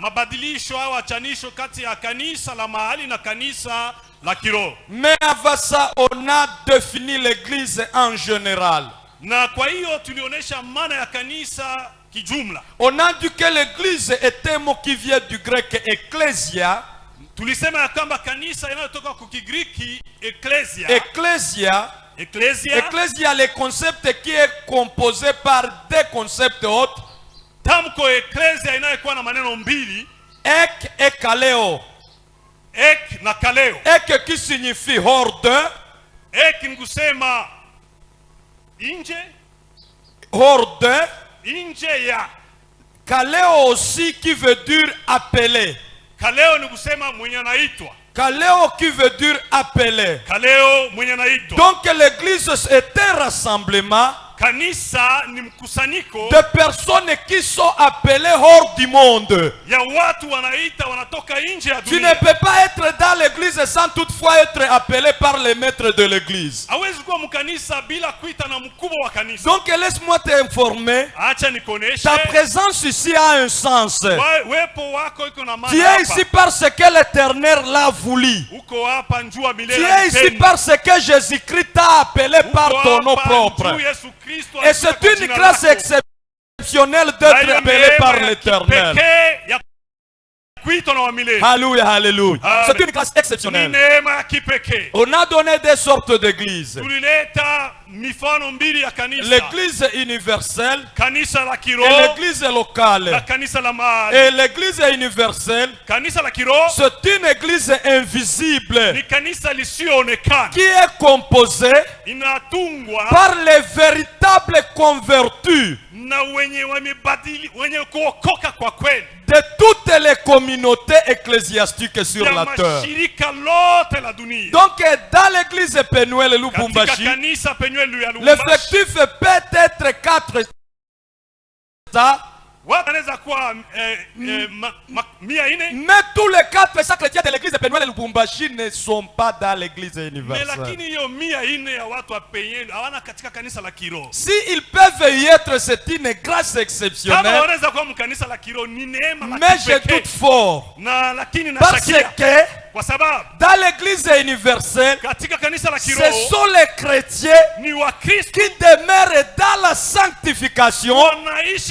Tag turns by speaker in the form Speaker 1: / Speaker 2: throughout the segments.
Speaker 1: mabadilisho au achanisho kati ya kanisa la mahali na kanisa la kiroho.
Speaker 2: Mais avant ça, on a défini l'église en général.
Speaker 1: Na kwa hiyo tulionyesha maana ya kanisa kijumla.
Speaker 2: On a dit que l'église est un mot qui vient du grec ecclesia.
Speaker 1: Tulisema ya kwamba kanisa inayotoka kwa Kigiriki ecclesia.
Speaker 2: Ecclesia, le concept qui est composé par deux concepts autres.
Speaker 1: Tamko ecclesia inayokuwa na maneno mbili,
Speaker 2: ek et kaleo.
Speaker 1: Ek na kaleo.
Speaker 2: Ek qui signifie horde.
Speaker 1: Ek ni kusema nje.
Speaker 2: Horde.
Speaker 1: Nje ya.
Speaker 2: Kaleo aussi qui veut dire appeler.
Speaker 1: Kaleo ni kusema mwenye anaitwa.
Speaker 2: Kaleo qui veut dire appeler.
Speaker 1: Kaleo mwenye anaitwa.
Speaker 2: Donc l'église est un rassemblement
Speaker 1: kanisa ni mkusanyiko
Speaker 2: de personnes qui sont appelées hors du monde.
Speaker 1: Ya watu wanaita wanatoka nje ya
Speaker 2: Tu
Speaker 1: dunia.
Speaker 2: ne peux pas être dans l'église sans toutefois être appelé par le maître de l'église.
Speaker 1: Hawezi kuwa mkanisa bila kuita na mkubwa wa kanisa.
Speaker 2: Donc laisse-moi t'informer.
Speaker 1: Acha nikuoneshe.
Speaker 2: Ta présence ici a un sens.
Speaker 1: Wepo wako iko na maana.
Speaker 2: Tu es ici parce que l'Éternel l'a voulu.
Speaker 1: Uko hapa njua milele.
Speaker 2: Tu es ici parce que Jésus-Christ t'a appelé par ton nom propre. Et c'est une grâce exceptionnelle d'être appelé par l'Éternel. Alléluia, alléluia. C'est une grâce exceptionnelle. On a donné des sortes d'églises. L'église universelle et l'église locale. Et l'église universelle, c'est une église invisible qui est composée par les véritables convertis de toutes les communautés ecclésiastiques sur la terre. Donc dans l'église Penuel Lubumbashi, l'effectif peut être 4. Mais tous les 400 chrétiens de l'église de Penuel Lubumbashi ne sont pas dans l'église universelle. Si ils peuvent y être, c'est une grâce exceptionnelle. Mais je doute fort. Parce que dans l'église universelle, ce sont les chrétiens qui demeurent dans la sanctification, que ce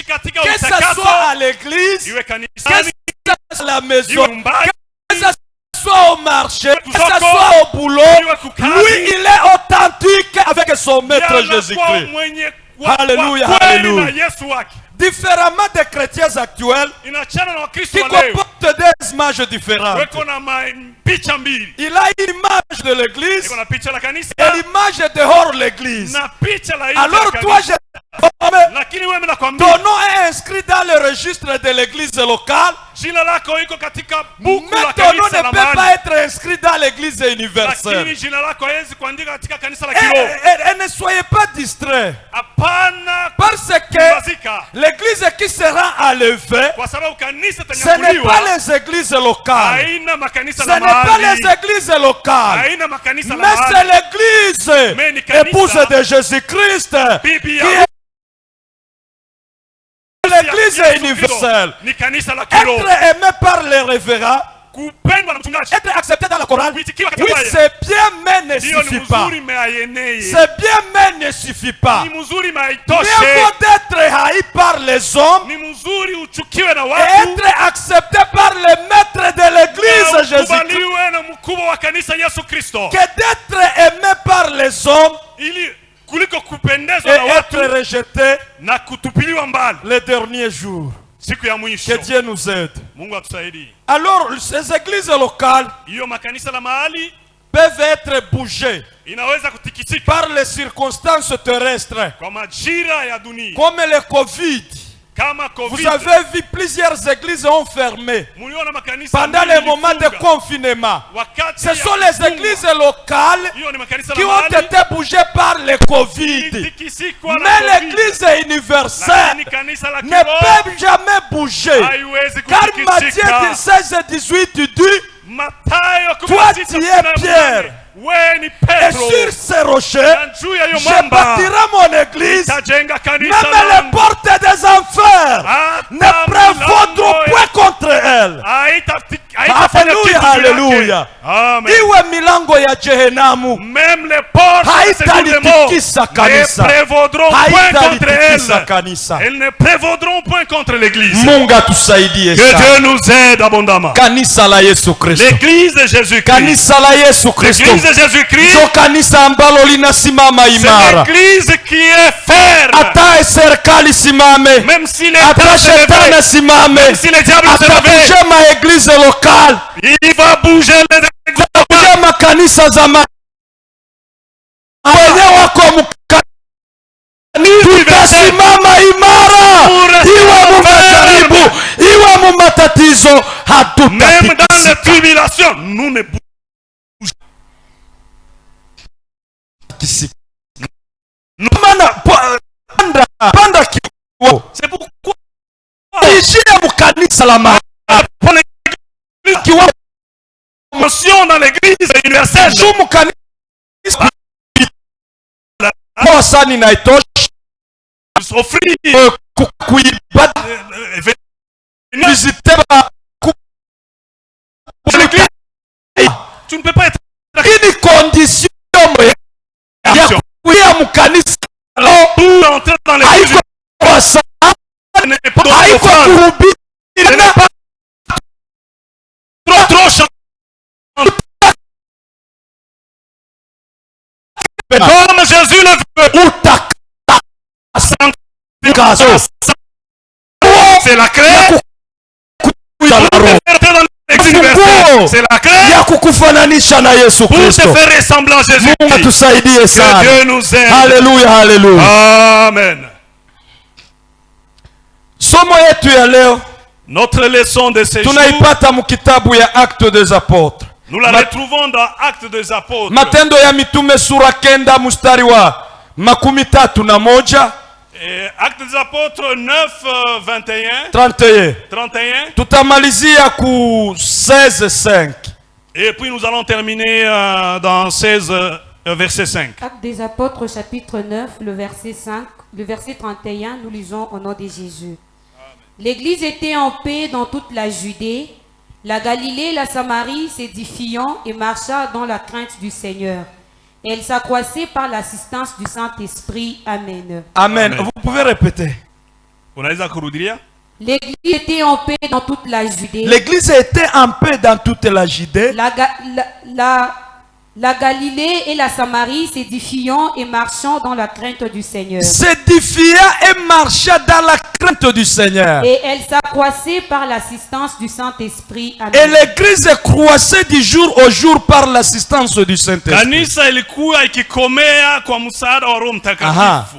Speaker 2: soit à l'église, que ce soit à la maison, que ce soit au marché, que ce soit au boulot. Lui, il est authentique avec son maître Jésus-Christ. Alléluia, alléluia. Différemment des chrétiens actuels qui comportent des images différentes. Il a une image de l'église et l'image dehors l'église. Alors toi, ton nom est inscrit dans le registre de l'église locale, mais ton nom ne peut pas être inscrit dans l'église universelle. Et ne soyez pas distraits, parce que l'église qui sera enlevée, ce n'est pas les églises locales. Ce n'est pas les églises locales, mais c'est l'église épouse de Jésus-Christ qui est l'église universelle. Être aimé par les révérends, être accepté dans la chorale, oui, c'est bien, mais ne suffit pas. C'est bien, mais ne suffit pas. Mieux vaut d'être haï par les hommes et être accepté par le maître de l'église Jésus-Christ que d'être aimé par les hommes et être rejeté les derniers jours. Que Dieu nous aide. Alors, ces églises locales peuvent être bougées par les circonstances terrestres, comme le Covid. Vous avez vu, plusieurs églises ont fermé pendant les moments de confinement. Ce sont les églises locales qui ont été bougées par le Covid. Mais l'église universelle ne peut jamais bouger. Car Matthieu 16 et 18 dit: toi tu es Pierre, Et sur ces rochers, je bâtirai mon église. Même les portes des enfers ne prévaudront point contre elle. Alléluia, alléluia. Iwe milango ya Jehenamu,
Speaker 1: même les portes
Speaker 2: haitalitikisa kanisa,
Speaker 1: ne prévaudront point contre
Speaker 2: haitalitikisa kanisa.
Speaker 1: elles ne prévaudront point contre l'église.
Speaker 2: Mungu atusaidie
Speaker 1: Que
Speaker 2: sana.
Speaker 1: Dieu nous aide abondamment.
Speaker 2: Kanisa la Yesu Kristo,
Speaker 1: L'église de Jésus-Christ,
Speaker 2: kanisa la Yesu Kristo,
Speaker 1: l'église de Jésus-Christ,
Speaker 2: ndio kanisa ambalo linasimama
Speaker 1: c'est
Speaker 2: imara.
Speaker 1: l'église qui est ferme.
Speaker 2: Hata serikali simame,
Speaker 1: Même si les
Speaker 2: hata shetani simame,
Speaker 1: même si les diables se lèvent,
Speaker 2: atabuje maeglize lokal,
Speaker 1: il va bouger les églises.
Speaker 2: atabuje makanisa za wenye wako tutasimama imara, iwe mumajaribu, iwe mumatatizo,
Speaker 1: Même dans les
Speaker 2: hatutatikisika.
Speaker 1: tribulations, nous ne bougeons
Speaker 2: Panda kiwo.
Speaker 1: C'est pourquoi
Speaker 2: Ishie mukanisa la mahali. Kiwo
Speaker 1: l'émotion dans l'église universelle.
Speaker 2: Shu mukanisa kwa sani na itosha
Speaker 1: Offrir
Speaker 2: kuibada visiter ba
Speaker 1: tu ne peux pas être
Speaker 2: ini condition ya kuya mukanisa
Speaker 1: pour entrer dans l'église.
Speaker 2: haiko kwa sani
Speaker 1: N'est pas
Speaker 2: haiko kuhubiri
Speaker 1: trop chanter. Comme Jésus le veut. C'est la clé. C'est la clé
Speaker 2: ya kukufananisha na Yesu
Speaker 1: pour te
Speaker 2: Kristo.
Speaker 1: faire ressembler à Jésus.
Speaker 2: Mungu atusaidie
Speaker 1: Que
Speaker 2: sana.
Speaker 1: Dieu nous aide.
Speaker 2: Haleluya, haleluya.
Speaker 1: Amen.
Speaker 2: Somo yetu ya leo
Speaker 1: Notre leçon de ce jour,
Speaker 2: tunaipata mkitabu ya Actes des Apôtres.
Speaker 1: nous la retrouvons dans Actes des Apôtres.
Speaker 2: Matendo ya Mitume sura 9 mstari wa 31.
Speaker 1: Actes des Apôtres 9, 21,
Speaker 2: 31.
Speaker 1: 31.
Speaker 2: Tutamalizia ku 16:5.
Speaker 1: Et puis nous allons terminer dans 16, verset 5.
Speaker 3: Actes des Apôtres, chapitre 9, le verset 5, le verset 31, nous lisons au nom de Jésus. L'Église était en paix dans toute la Judée, la Galilée et la Samarie s'édifiant et marcha dans la crainte du Seigneur. Elle s'accroissait par l'assistance du Saint-Esprit. Amen.
Speaker 2: Amen.
Speaker 1: Amen.
Speaker 2: Vous pouvez répéter.
Speaker 1: Unaweza kurudia?
Speaker 3: L'Église était en paix dans toute la Judée.
Speaker 2: L'église était en paix dans toute la Judée.
Speaker 3: La Galilée et la Samarie s'édifiant et marchant dans la crainte du Seigneur.
Speaker 2: S'édifiant et marchant dans la crainte du Seigneur.
Speaker 3: Et elle s'accroissait par l'assistance du Saint-Esprit. Amen.
Speaker 2: Et l'église croissait du jour au jour par l'assistance du Saint-Esprit.
Speaker 1: Kanisa ilikuwa ikikomea kwa msaada wa Roho Mtakatifu.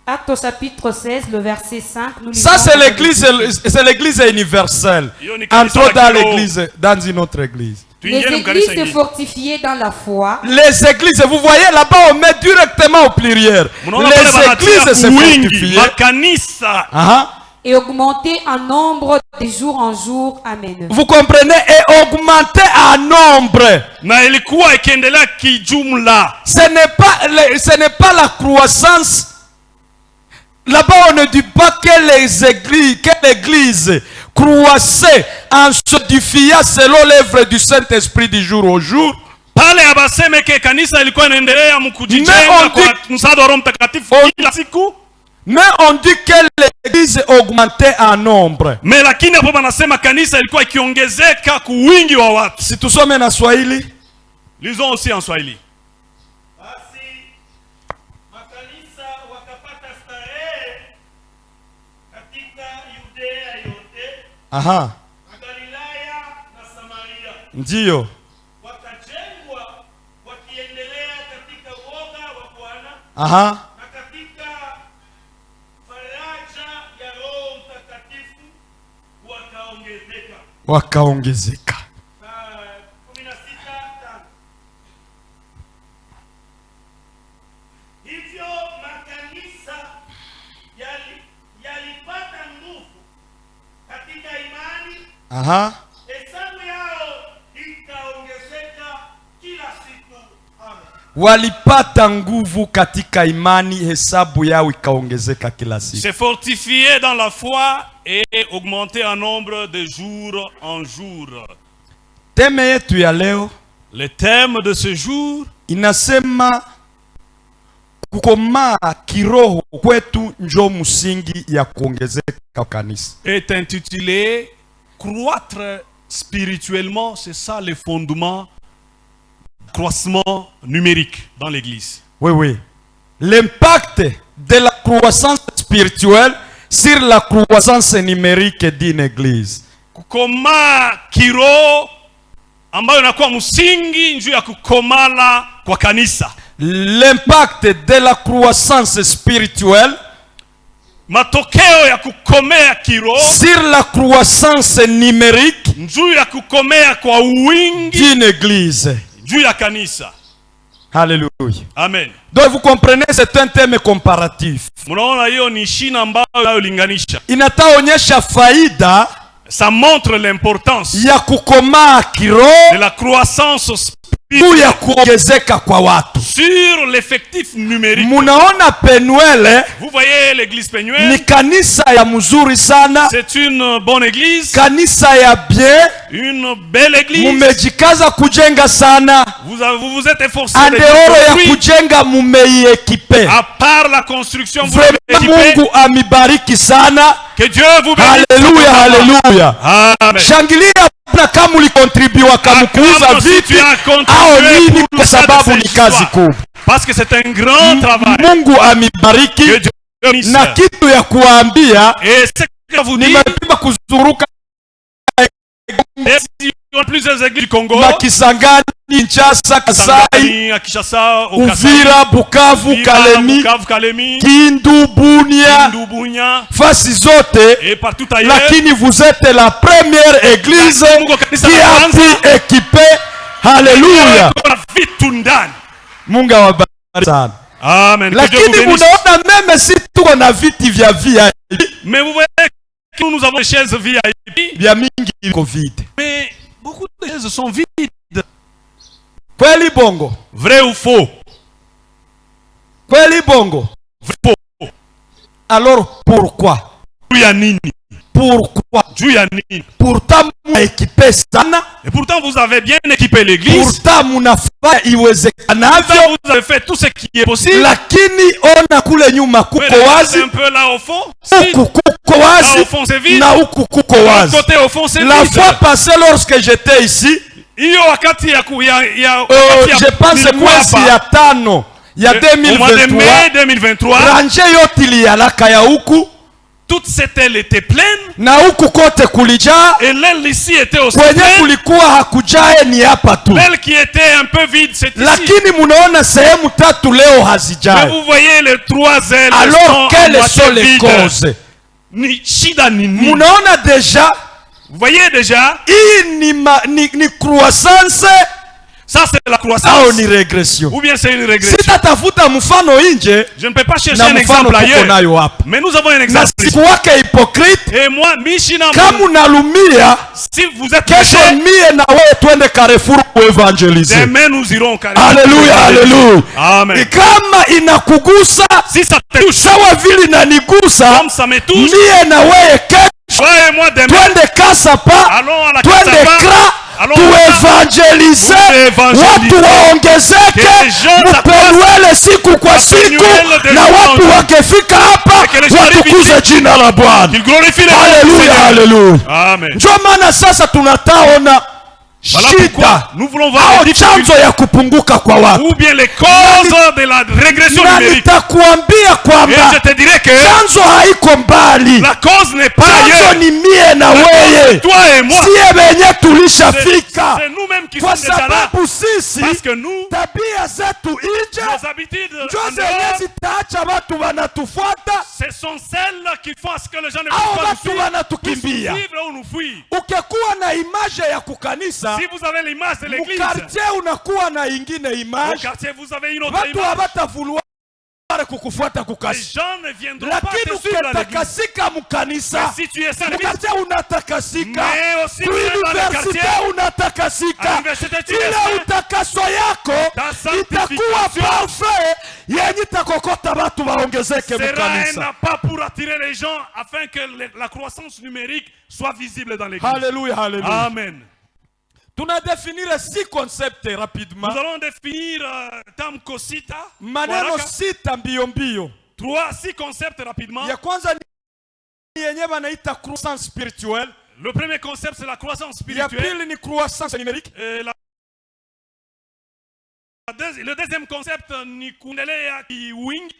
Speaker 3: Acte au chapitre 16, le verset 5. Nous
Speaker 2: Ça c'est l'église universelle. Entrons dans une autre église.
Speaker 3: Les églises se fortifiaient dans la foi.
Speaker 2: Les églises, vous voyez là-bas on met directement au pluriel. Les églises se fortifiaient.
Speaker 3: Et augmenter en nombre de jour en jour. Amen.
Speaker 2: Vous comprenez? Et augmenter en nombre.
Speaker 1: Na ilikuwa ikiendelea kijumla.
Speaker 2: Ce n'est pas la croissance. Là-bas on ne dit pas que l'église croissait en s'édifiant selon l'œuvre du Saint-Esprit du jour au jour.
Speaker 1: Pale abaseme ke kanisa ilikuwa inaendelea mkujijenga kwa msaada wa Roho Mtakatifu kila siku.
Speaker 2: Mais on dit que l'église augmentait en nombre.
Speaker 1: Mais lakini hapo banasema kanisa ilikuwa ikiongezeka kwa wingi wa watu.
Speaker 2: Si tusome na Swahili.
Speaker 1: Lisons aussi en Swahili.
Speaker 2: Aha.
Speaker 1: Galilaya na Samaria.
Speaker 2: Ndiyo.
Speaker 1: Wakajengwa wakiendelea katika woga wa Bwana.
Speaker 2: Aha.
Speaker 1: Na katika faraja ya Roho Mtakatifu
Speaker 2: wakaongezeka.
Speaker 1: 16:5. Hivyo makanisa yalipata nguvu katika imani.
Speaker 2: Aha.
Speaker 1: Hesabu yao ikaongezeka kila siku.
Speaker 2: walipata nguvu katika imani, hesabu yao ikaongezeka kila siku.
Speaker 1: Se fortifier dans la foi et augmenter en nombre de jour en jour.
Speaker 2: Teme yetu ya leo,
Speaker 1: le thème de ce jour,
Speaker 2: inasema kukomaa kiroho kwetu njo msingi ya kuongezeka kanisa.
Speaker 1: Est intitulé croître spirituellement, c'est ça le fondement croissement numérique dans l'église.
Speaker 2: Oui, oui. L'impact de la croissance spirituelle sur la croissance numérique d'une église.
Speaker 1: Kukoma kiro ambayo inakuwa msingi njuu ya kukomala kwa kanisa.
Speaker 2: L'impact de la croissance spirituelle,
Speaker 1: matokeo ya kukomea kiro,
Speaker 2: sur la croissance numérique
Speaker 1: njuu ya kukomea kwa wingi
Speaker 2: d'une église.
Speaker 1: Juu ya kanisa.
Speaker 2: Alléluia.
Speaker 1: Amen.
Speaker 2: Donc vous comprenez, c'est un thème comparatif.
Speaker 1: Munaona hiyo ni shina ambayo inayolinganisha.
Speaker 2: Inataonyesha faida,
Speaker 1: ça montre l'importance
Speaker 2: ya kukomaa kiroho,
Speaker 1: de la croissance
Speaker 2: spirituelle ya kuongezeka kwa watu.
Speaker 1: Sur l'effectif numérique.
Speaker 2: Munaona Penuele,
Speaker 1: vous voyez l'église Penuel,
Speaker 2: ni kanisa ya mzuri sana.
Speaker 1: C'est une bonne église.
Speaker 2: Kanisa ya bien.
Speaker 1: Une belle église.
Speaker 2: Mumejikaza kujenga sana.
Speaker 1: Vous vous êtes efforcé
Speaker 2: de ya kujenga mumeikipe.
Speaker 1: À part la construction, vous
Speaker 2: l'avez équipé. Mungu amibariki sana.
Speaker 1: Que Dieu vous bénisse.
Speaker 2: Alléluia, alléluia.
Speaker 1: Amen.
Speaker 2: Shangilia kama ulikontribua kama kuuza vitu au nini, kwa sababu ni kazi kubwa.
Speaker 1: Parce que c'est un grand travail.
Speaker 2: Mungu amibariki. Na kitu ya kuambia, nimepima kuzuruka
Speaker 1: plusieurs églises du Congo,
Speaker 2: Makisangani, Kinshasa, Kasai, Uvira, Bukavu, Kalemi, Kindu, Bunia, fasi zote.
Speaker 1: Et partout ailleurs.
Speaker 2: Lakini vous êtes la première église qui a pu équiper. Alléluia. Mungu awabariki sana.
Speaker 1: Amen.
Speaker 2: Lakini munaona meme si tuko na viti vya VIP.
Speaker 1: Mais vous voyez que nous avons des chaises VIP.
Speaker 2: Vya mingi iko vide.
Speaker 1: Mais beaucoup de chaises sont vides.
Speaker 2: Kweli bongo?
Speaker 1: Vrai ou faux?
Speaker 2: Kweli bongo?
Speaker 1: Faux.
Speaker 2: Alors pourquoi? Pourquoi? Pourtant muna équipé sana.
Speaker 1: Et pourtant vous avez bien équipé l'église.
Speaker 2: Pourtant munafanya iwezekanavyo.
Speaker 1: Vous avez fait tout ce qui est possible.
Speaker 2: Lakini ona kule nyuma kuko wazi.
Speaker 1: Un peu là au fond.
Speaker 2: Huku kuko wazi.
Speaker 1: Là au fond c'est vide.
Speaker 2: Na huku kuko wazi.
Speaker 1: Côté au fond c'est vide.
Speaker 2: La fois passée lorsque j'étais ici, je pense mwezi ya tano ya 2023, ranje yote iliyalaka ya huku.
Speaker 1: Toute cette aile était pleine.
Speaker 2: Na huku kote kulijaa.
Speaker 1: Et l'aile ici était aussi
Speaker 2: pleine. Kwenye kulikuwa hakujae ni hapa tu.
Speaker 1: L'aile qui était un peu vide c'est ici.
Speaker 2: Lakini munaona sehemu tatu leo hazijae.
Speaker 1: Mais vous voyez les trois ailes.
Speaker 2: Alors quelles sont les causes?
Speaker 1: Ni shida ni nini?
Speaker 2: Munaona déjà.
Speaker 1: Vous voyez déjà.
Speaker 2: Hii ni croissance.
Speaker 1: Ça c'est la croissance.
Speaker 2: Ou ni régression.
Speaker 1: Ou bien c'est une régression.
Speaker 2: Sitatafuta mfano nje.
Speaker 1: Je ne peux pas chercher un exemple ailleurs. Mais nous avons un exemple.
Speaker 2: Na sikuwake hypocrite.
Speaker 1: Et moi mishina.
Speaker 2: Kama unalumia.
Speaker 1: Si vous êtes
Speaker 2: kesho mie na wewe twende Carrefour kuevangelize.
Speaker 1: Demain nous irons au Carrefour.
Speaker 2: Alléluia, alléluia.
Speaker 1: Amen.
Speaker 2: Kama inakugusa.
Speaker 1: Si ça te touche.
Speaker 2: Sawa vile inanigusa.
Speaker 1: Comme ça me touche.
Speaker 2: Mie na wewe kesho.
Speaker 1: Ouais, moi demain.
Speaker 2: Twende Kasapa.
Speaker 1: Allons à la
Speaker 2: Twende Kra. Tuevangelize, watu waongezeke, Penuele siku kwa siku, na watu wakifika hapa watukuze jina la Bwana. Haleluya, haleluya. Ndio maana sasa tunataona shida au chanzo ya kupunguka kwa watu.
Speaker 1: Ou bien les causes de la régression numérique.
Speaker 2: Nitakuambia kwamba chanzo haiko mbali.
Speaker 1: La cause n'est pas ailleurs.
Speaker 2: Chanzo ni mie na wewe.
Speaker 1: Toi et moi.
Speaker 2: Sie wenye tulishafika.
Speaker 1: C'est nous-mêmes qui
Speaker 2: kwa
Speaker 1: sommes déjà là.
Speaker 2: Sisi,
Speaker 1: parce que nous,
Speaker 2: tabia zetu nje,
Speaker 1: nos habitudes
Speaker 2: zitaacha watu wanatufuata.
Speaker 1: Ce sont celles qui font ce que les gens ne
Speaker 2: peuvent
Speaker 1: pas nous
Speaker 2: wanatukimbia. Ukikuwa na image ya kukanisa,
Speaker 1: si vous avez l'image de l'église,
Speaker 2: quartier unakuwa na ingine image.
Speaker 1: Au quartier vous avez une autre
Speaker 2: watu
Speaker 1: image.
Speaker 2: Hawatavulua kukufuata kukasi.
Speaker 1: Les gens ne viendront
Speaker 2: lakini
Speaker 1: pas te suivre à l'église.
Speaker 2: ukitakasika mkanisa,
Speaker 1: si tu es service,
Speaker 2: unatakasika,
Speaker 1: mais aussi
Speaker 2: universite unatakasika, ile utakaso yako itakuwa parfait yenye itakokota watu waongezeke mkanisa.
Speaker 1: Sera un pas pour attirer les gens afin que la croissance numérique soit visible dans l'église.
Speaker 2: Alléluia, alléluia.
Speaker 1: Amen.
Speaker 2: Tu vas définir 6 concepts rapidement.
Speaker 1: Nous allons définir tamko sita.
Speaker 2: Maneno sita mbio mbio.
Speaker 1: 6 concepts rapidement.
Speaker 2: Ya kwanza ni yenye wanaita croissance spirituelle.
Speaker 1: Le premier concept c'est la croissance spirituelle.
Speaker 2: Ya pili ni croissance numérique.
Speaker 1: Le deuxième concept ni kuendelea kiwingi.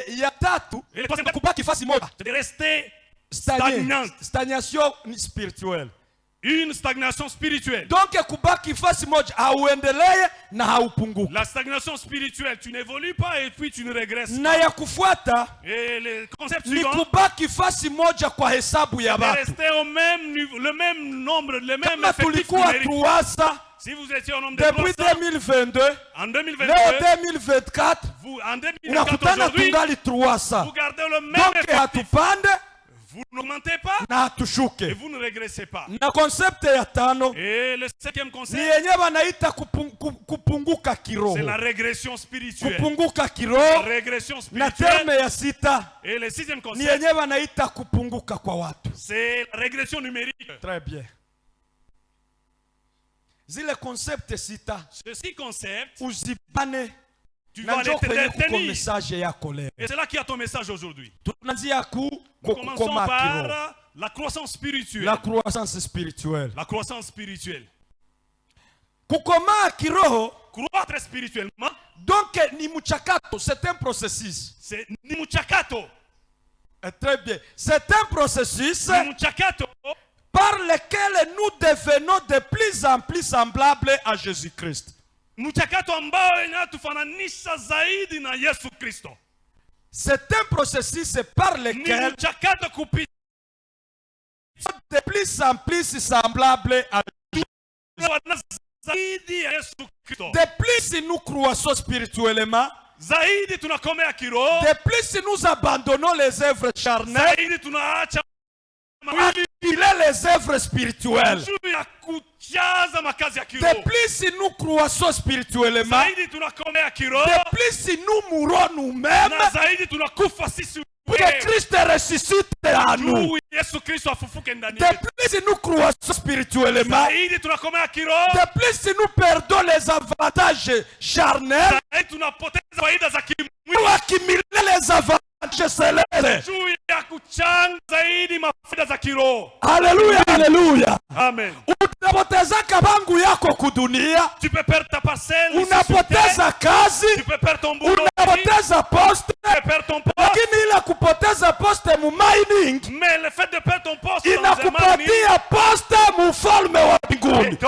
Speaker 2: Ya tatu ni kubaki fasi moja.
Speaker 1: C'est de rester
Speaker 2: stagnant. Stagnation spirituelle.
Speaker 1: Une stagnation spirituelle.
Speaker 2: Donc kubaki fasi moja hauendelee na haupunguki.
Speaker 1: La stagnation spirituelle, tu n'évolues pas et puis tu ne régresses pas.
Speaker 2: Na ya kufuata
Speaker 1: et le concept
Speaker 2: ni
Speaker 1: suivant,
Speaker 2: kubaki fasi moja kwa hesabu ya watu.
Speaker 1: Rester au même niveau, le même nombre, le même effectif numérique. Si vous étiez au nombre de 300
Speaker 2: depuis 2022,
Speaker 1: en 2022,
Speaker 2: leo 2024,
Speaker 1: vous en 2024 aujourd'hui, vous gardez le même effectif. Vous n'augmentez pas et vous ne régressez pas.
Speaker 2: Na concept ya tano,
Speaker 1: et le 5e concept,
Speaker 2: c'est
Speaker 1: la régression spirituelle.
Speaker 2: Kupunguka kiroho.
Speaker 1: Régression
Speaker 2: Na
Speaker 1: spirituelle.
Speaker 2: terme ya sita,
Speaker 1: Et le 6e
Speaker 2: ni
Speaker 1: concept,
Speaker 2: yenye wanaita kupunguka kwa watu.
Speaker 1: c'est la régression numérique.
Speaker 2: Très bien. Zile concept sita,
Speaker 1: Ces 6 concepts,
Speaker 2: uzibane.
Speaker 1: tu vas les tenir.
Speaker 2: Message ya kolera.
Speaker 1: Et c'est là qu'il y a ton message aujourd'hui.
Speaker 2: Tunaanzia
Speaker 1: Nous commençons par la croissance spirituelle.
Speaker 2: La croissance spirituelle.
Speaker 1: La croissance spirituelle.
Speaker 2: Kukoma kiroho,
Speaker 1: croître spirituellement.
Speaker 2: Donc ni mchakato, c'est un processus.
Speaker 1: C'est ni mchakato.
Speaker 2: Très bien. C'est un processus
Speaker 1: ni mchakato
Speaker 2: par lequel nous devenons de plus en plus semblables à Jésus-Christ.
Speaker 1: Mchakato ambao inatufananisha zaidi na Yesu Kristo.
Speaker 2: C'est un processus par lequel de plus en plus semblable à de plus nous croissons spirituellement, de plus nous abandonnons les œuvres charnelles, les œuvres spirituelles. De plus nous croissons spirituellement, de plus nous mourons nous-mêmes, que Christ ressuscite à nous. De plus nous croissons spirituellement, de plus nous perdons les avantages charnels, nous accumulons les avantages célestes. Alléluia, alléluia.
Speaker 1: Amen.
Speaker 2: Unapoteza bangu yako kudunia,
Speaker 1: tu peux perdre ta parcelle,
Speaker 2: unapoteza kazi,
Speaker 1: tu peux perdre ton boulot,
Speaker 2: unapoteza poste,
Speaker 1: tu peux perdre ton poste,
Speaker 2: lakini ila kupoteza poste mu mining,
Speaker 1: mais le fait de perdre ton poste
Speaker 2: inakupatia poste mu ufalme wa mbinguni.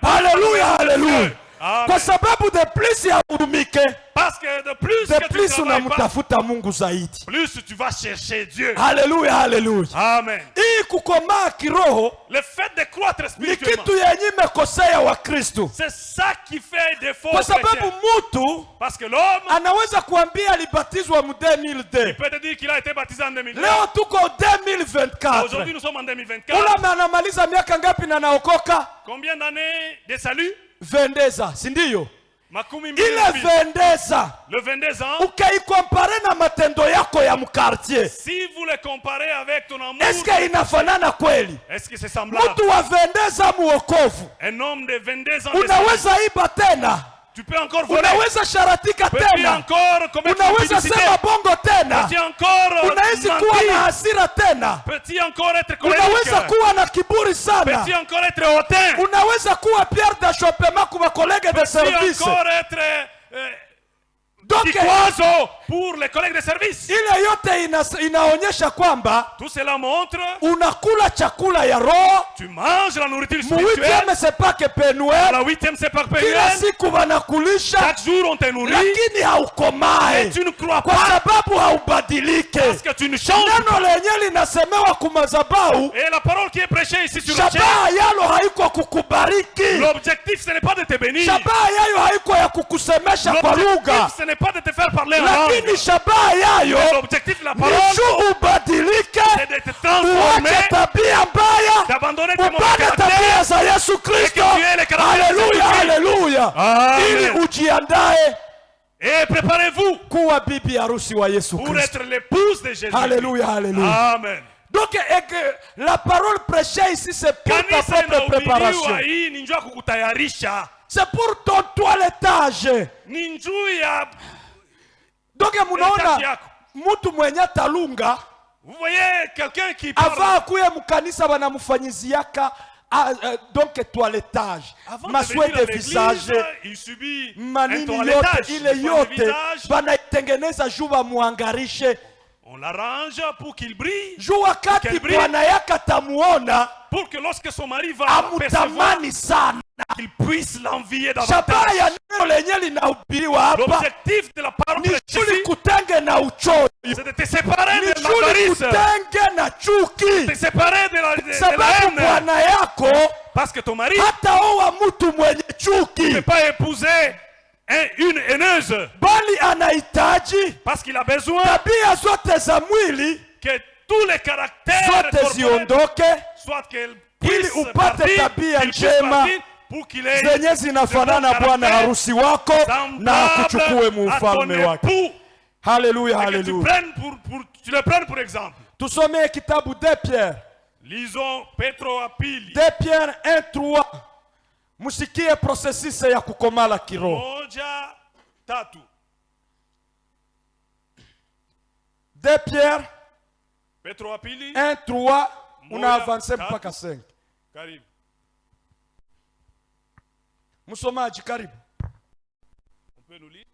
Speaker 2: Alléluia, alléluia. Kwa sababu de plus ya udumike,
Speaker 1: parce que de plus
Speaker 2: unamtafuta Mungu zaidi,
Speaker 1: plus tu vas chercher Dieu.
Speaker 2: Alléluia, alléluia.
Speaker 1: Amen.
Speaker 2: Hii kukomaa kiroho,
Speaker 1: le fait de croître spirituellement,
Speaker 2: ni kitu yenye imekosea wa Kristo.
Speaker 1: C'est ça qui fait défaut.
Speaker 2: Kwa sababu mtu,
Speaker 1: parce que l'homme
Speaker 2: anaweza kuambia alibatizwa mu 2002.
Speaker 1: Il peut te dire qu'il a été baptisé en 2002.
Speaker 2: Leo tuko 2024.
Speaker 1: Aujourd'hui nous sommes en 2024.
Speaker 2: Ula anamaliza miaka ngapi na naokoka?
Speaker 1: Combien d'années de salut?
Speaker 2: 22 ans, si ndio?
Speaker 1: Ile
Speaker 2: 22 ans.
Speaker 1: Le 22 ans.
Speaker 2: Ukikompare na matendo yako ya mkartie,
Speaker 1: si vous le comparez avec ton amour,
Speaker 2: est-ce que inafanana kweli?
Speaker 1: Est-ce que c'est semblable?
Speaker 2: Mtu wa 22 ans muokovu,
Speaker 1: un homme de 22 ans,
Speaker 2: unaweza iba tena,
Speaker 1: tu peux encore voler,
Speaker 2: unaweza sharatika tena, unaweza sema bongo tena, unaweza kuwa na hasira tena, unaweza kuwa na kiburi sana, unaweza kuwa Pierre d'Achoppement kwa collègue de service,
Speaker 1: donc pour les collègues de service.
Speaker 2: Ile yote inaonyesha kwamba
Speaker 1: tout cela montre
Speaker 2: unakula chakula ya roho,
Speaker 1: tu manges la nourriture spirituelle.
Speaker 2: Mu 8e c'est pas que Père
Speaker 1: la 8e c'est pas Père
Speaker 2: kila siku wanakulisha,
Speaker 1: chaque jour on te nourrit,
Speaker 2: lakini haukomae,
Speaker 1: tu ne crois
Speaker 2: pas, kwa sababu haubadilike,
Speaker 1: parce que tu ne changes.
Speaker 2: Neno lenye linasemewa kumazabau,
Speaker 1: et la parole qui est prêchée ici sur le
Speaker 2: shabaha yalo haiko kukubariki,
Speaker 1: l'objectif ce n'est pas de te bénir,
Speaker 2: shabaha yayo haiko ya kukusemesha kwa lugha,
Speaker 1: ce n'est
Speaker 2: pas de te faire parler en langue.
Speaker 1: Lakini shabaha yayo
Speaker 2: L'objectif de la
Speaker 1: ni
Speaker 2: parole,
Speaker 1: juu ubadilike,
Speaker 2: c'est de te transformer,
Speaker 1: uache tabia mbaya,
Speaker 2: d'abandonner tes mauvais
Speaker 1: upate tabia
Speaker 2: caractères.
Speaker 1: za Yesu Kristo.
Speaker 2: Et que tu aies les caractères de
Speaker 1: Haleluya,
Speaker 2: Jésus-Christ.
Speaker 1: haleluya.
Speaker 2: Amen.
Speaker 1: Ili ujiandae
Speaker 2: Et préparez-vous
Speaker 1: kuwa bibi harusi wa Yesu
Speaker 2: pour
Speaker 1: Kristo.
Speaker 2: être l'épouse de Jésus.
Speaker 1: Haleluya, haleluya.
Speaker 2: Amen.
Speaker 1: Donc et que la parole prêchée ici c'est pour ta
Speaker 2: Kanisa
Speaker 1: propre préparation.
Speaker 2: inahubiriwa hii ni njuu ya kukutayarisha.
Speaker 1: C'est pour ton toilettage.
Speaker 2: Ni njuu ya
Speaker 1: Donc munaona
Speaker 2: Hitaji yako.
Speaker 1: mtu mwenye talunga
Speaker 2: Vous voyez quelqu'un qui parle.
Speaker 1: avant akuye mkanisa banamufanyiziaka donc toilettage,
Speaker 2: Avant
Speaker 1: maswe
Speaker 2: de
Speaker 1: de
Speaker 2: venir à
Speaker 1: visage,
Speaker 2: l'église, il subit un
Speaker 1: manini
Speaker 2: toilettage.
Speaker 1: yote ile
Speaker 2: Soin de
Speaker 1: yote
Speaker 2: visage.
Speaker 1: banaitengeneza juu bamuangarishe
Speaker 2: On l'arrange pour qu'il brille,
Speaker 1: juu wakati
Speaker 2: Quel brille.
Speaker 1: bwana yake atamuona
Speaker 2: pour que lorsque son mari va percevoir,
Speaker 1: amutamani sana.
Speaker 2: qu'il puisse l'envier
Speaker 1: Shabaha
Speaker 2: davantage.
Speaker 1: ya neno lenye linahubiriwa hapa
Speaker 2: L'objectif de la parole
Speaker 1: ni
Speaker 2: prêchée
Speaker 1: juli
Speaker 2: ici,
Speaker 1: kutenge na uchoyo,
Speaker 2: c'est de te séparer
Speaker 1: ni
Speaker 2: de
Speaker 1: juli
Speaker 2: l'avarice,
Speaker 1: kutenge na chuki,
Speaker 2: te séparer de la
Speaker 1: sababu
Speaker 2: haine.
Speaker 1: bwana yako
Speaker 2: Parce que ton mari
Speaker 1: hataoa mtu mwenye
Speaker 2: ne
Speaker 1: chuki,
Speaker 2: peut pas épouser une haineuse,
Speaker 1: bali anahitaji
Speaker 2: parce qu'il a besoin
Speaker 1: tabia zote za mwili
Speaker 2: que tous les caractères
Speaker 1: zote
Speaker 2: corporels
Speaker 1: ziondoke,
Speaker 2: soit qu'elle
Speaker 1: ili
Speaker 2: puisse
Speaker 1: upate
Speaker 2: partir,
Speaker 1: tabia
Speaker 2: qu'il puisse
Speaker 1: njema
Speaker 2: partir, pour qu'il ait
Speaker 1: zenye zinafanana
Speaker 2: de bons
Speaker 1: bwana
Speaker 2: caractères
Speaker 1: harusi wako na akuchukue
Speaker 2: semblables à ton
Speaker 1: muufalme wake.
Speaker 2: époux.
Speaker 1: Haleluya,
Speaker 2: Et que tu
Speaker 1: haleluya.
Speaker 2: prennes tu le prennes pour exemple.
Speaker 1: Tusomee kitabu 2 Pierre,
Speaker 2: Lisons Petro wa pili
Speaker 1: 2 Pierre 1:3. Musikie processus ya kukomala kiroho.
Speaker 2: 1:3.
Speaker 1: 2 Pierre
Speaker 2: Petro wa pili
Speaker 1: 1:3 una
Speaker 2: Moja,
Speaker 1: avance
Speaker 2: tatu.
Speaker 1: mpaka 5.
Speaker 2: karibu.
Speaker 1: Msomaji karibu.
Speaker 2: On peut nous lire.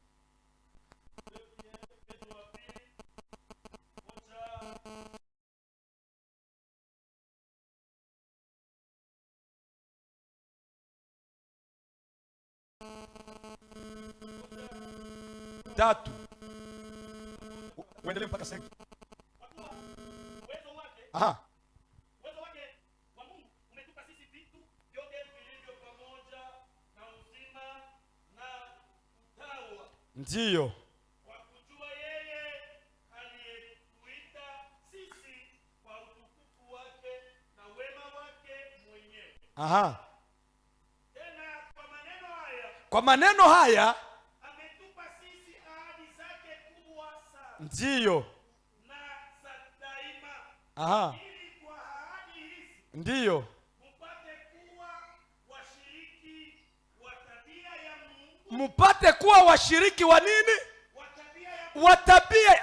Speaker 1: Tatu. Uendelee mpaka 5. Aha.
Speaker 2: Uwezo wake wa Mungu umetupa sisi vitu vyote vilivyo pamoja na uzima na utawa,
Speaker 1: Ndiyo.
Speaker 2: kwa kujua yeye aliyetuita sisi kwa utukufu wake na wema wake mwenyewe.
Speaker 1: Aha.
Speaker 2: Tena
Speaker 1: Kwa maneno haya
Speaker 2: ametupa sisi ahadi zake kubwa sana
Speaker 1: ndiyo.
Speaker 2: na za daima,
Speaker 1: Aha.
Speaker 2: ili kwa ahadi hizi
Speaker 1: Ndiyo.
Speaker 2: mpate kuwa washiriki wa tabia ya Mungu,
Speaker 1: Mupate kuwa washiriki wa nini?
Speaker 2: wa tabia ya
Speaker 1: Wa tabia.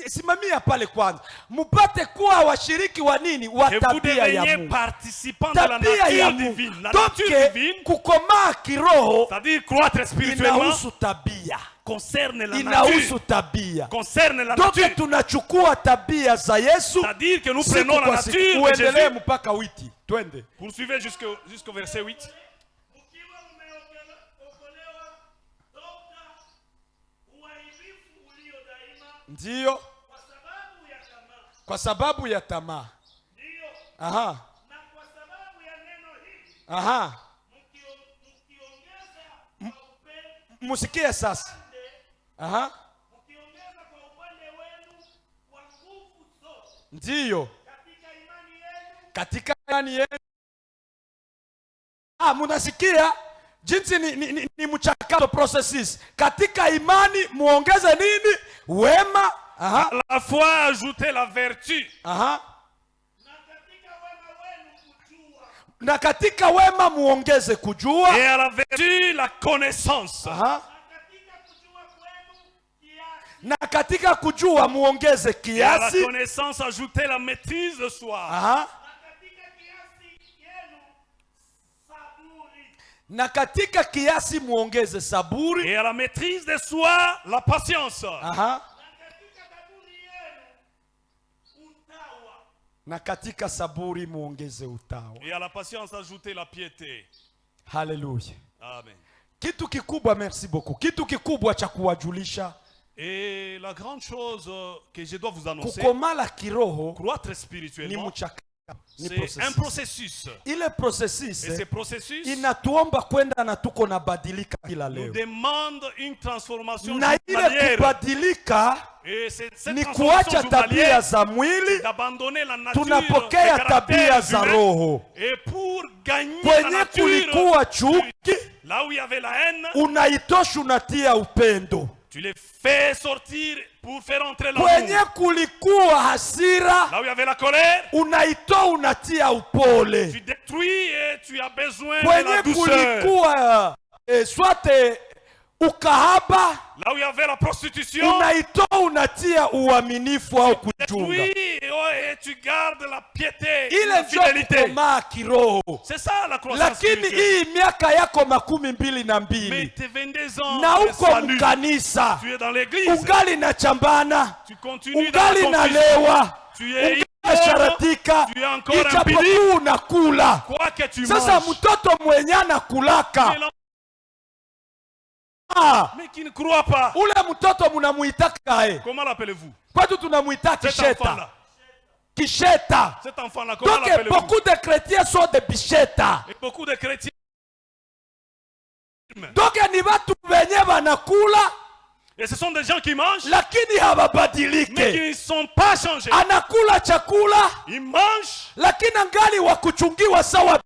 Speaker 1: Simamia pale kwanza. Mupate kuwa washiriki wa nini? Wa
Speaker 2: que vous
Speaker 1: tabia ya
Speaker 2: deveniez
Speaker 1: Mungu.
Speaker 2: participants de la
Speaker 1: Tabia ya
Speaker 2: nature
Speaker 1: Mungu.
Speaker 2: divine. La
Speaker 1: Donc
Speaker 2: nature divine,
Speaker 1: kukomaa kiroho
Speaker 2: c'est-à-dire croître spirituellement,
Speaker 1: inahusu tabia.
Speaker 2: concerne la
Speaker 1: Inahusu
Speaker 2: nature,
Speaker 1: tabia.
Speaker 2: concerne la
Speaker 1: Donc
Speaker 2: nature.
Speaker 1: tunachukua tabia za Yesu
Speaker 2: C'est-à-dire que nous
Speaker 1: siku
Speaker 2: prenons la
Speaker 1: kwa siku.
Speaker 2: nature de
Speaker 1: Uendelee
Speaker 2: Jésus.
Speaker 1: mpaka witi. Twende.
Speaker 2: Poursuivez jusqu'au verset 8.
Speaker 4: Mkiwa mmeokolewa toka uharibifu ulio daima
Speaker 1: Ndiyo.
Speaker 4: kwa sababu ya tamaa.
Speaker 1: Kwa sababu ya tamaa.
Speaker 4: Ndiyo,
Speaker 1: Aha.
Speaker 4: na kwa sababu ya neno hili
Speaker 1: Aha.
Speaker 4: mkiongeza kwa upande,
Speaker 1: Musikie sasa. Aha.
Speaker 4: mkiongeza kwa upande wenu kwa nguvu zote
Speaker 1: Ndiyo.
Speaker 4: katika imani yenu,
Speaker 1: Katika imani yenu. Munasikia jinsi ni mchakato processes. Katika imani muongeze nini? Wema. Aha.
Speaker 2: À la fois ajouter la vertu,
Speaker 1: Aha.
Speaker 4: na katika wema wenu kujua,
Speaker 1: Na katika wema muongeze kujua.
Speaker 2: et à la vertu la connaissance,
Speaker 1: Aha.
Speaker 4: na katika kujua kwenu kiasi,
Speaker 1: Na katika kujua muongeze
Speaker 2: et à la
Speaker 1: kiasi.
Speaker 2: connaissance ajouter la maîtrise de soi,
Speaker 1: Aha.
Speaker 4: na katika kiasi yenu saburi,
Speaker 1: Na katika kiasi muongeze saburi.
Speaker 2: et à la maîtrise de soi la patience,
Speaker 1: Aha.
Speaker 4: na katika saburi yenu utawa,
Speaker 1: Na katika saburi muongeze utawa.
Speaker 2: et à la patience ajouter la piété.
Speaker 1: Haleluya.
Speaker 2: Amen.
Speaker 1: Kitu kikubwa, merci beaucoup. Kitu kikubwa cha kuwajulisha
Speaker 2: Et la grande chose que je dois vous annoncer,
Speaker 1: kukomala kiroho
Speaker 2: croître
Speaker 1: ni
Speaker 2: spirituellement,
Speaker 1: mchakato
Speaker 2: C'est un processus.
Speaker 1: Ile processus
Speaker 2: Et ce processus
Speaker 1: inatuomba kwenda na tuko na badilika kila
Speaker 2: nous
Speaker 1: leo.
Speaker 2: demande une transformation
Speaker 1: Na ile
Speaker 2: journalière.
Speaker 1: kubadilika
Speaker 2: Et cette
Speaker 1: ni
Speaker 2: transformation
Speaker 1: kuacha tabia
Speaker 2: journalière,
Speaker 1: za mwili,
Speaker 2: d'abandonner la nature,
Speaker 1: tunapokea
Speaker 2: le
Speaker 1: tabia
Speaker 2: caractère
Speaker 1: za
Speaker 2: humain.
Speaker 1: roho.
Speaker 2: Et pour gagner la
Speaker 1: Kwenye
Speaker 2: nature,
Speaker 1: kulikuwa chuki,
Speaker 2: là où il y avait la haine,
Speaker 1: unaitosha unatia upendo.
Speaker 2: tu les fais sortir pour faire entrer
Speaker 1: Kwenye
Speaker 2: l'amour.
Speaker 1: kulikuwa hasira,
Speaker 2: Là où il y avait la colère,
Speaker 1: unaitoa unatia upole.
Speaker 2: tu détruis et tu as besoin de
Speaker 1: Kwenye
Speaker 2: la douceur.
Speaker 1: kulikuwa swate ukahaba,
Speaker 2: Là où il y avait la prostitution,
Speaker 1: unaitoa unatia uaminifu au kuchunga.
Speaker 2: détruis et tu gardes la piété,
Speaker 1: Ile
Speaker 2: la
Speaker 1: ndio
Speaker 2: fidélité.
Speaker 1: kukomaa kiroho.
Speaker 2: C'est ça la croissance
Speaker 1: Lakini
Speaker 2: spirituelle.
Speaker 1: hii miaka yako 22
Speaker 2: Mais tes 22 ans
Speaker 1: na
Speaker 2: de
Speaker 1: uko
Speaker 2: salut,
Speaker 1: mkanisa,
Speaker 2: tu es dans l'église,
Speaker 1: ungali na chambana,
Speaker 2: tu continues dans la
Speaker 1: ungali na
Speaker 2: confusion,
Speaker 1: lewa,
Speaker 2: tu es
Speaker 1: ungali
Speaker 2: ivre,
Speaker 1: sharatika,
Speaker 2: tu es encore impidi,
Speaker 1: ijapokuwa unakula.
Speaker 2: quoi que tu
Speaker 1: Sasa
Speaker 2: manges.
Speaker 1: mtoto mwenye
Speaker 2: Tu es
Speaker 1: anakulaka,
Speaker 2: l'enfant, mais qui ne croit pas.
Speaker 1: ule mtoto munamuitaka
Speaker 2: Comment l'appelez-vous?
Speaker 1: kwetu tunamuita
Speaker 2: Cet
Speaker 1: kisheta,
Speaker 2: enfant-là.
Speaker 1: kisheta.
Speaker 2: Cet enfant-là, comment
Speaker 1: Donc
Speaker 2: l'appelez-vous?
Speaker 1: beaucoup de chrétiens sont des bisheta.
Speaker 2: Et beaucoup de chrétiens.
Speaker 1: Donc ni watu wenye wanakula
Speaker 2: Et ce sont des gens qui mangent,
Speaker 1: lakini
Speaker 2: mais
Speaker 1: hawabadilike.
Speaker 2: qui ne sont pas changés.
Speaker 1: Anakula chakula
Speaker 2: Ils mangent,
Speaker 1: lakini angali wa kuchungiwa sawa.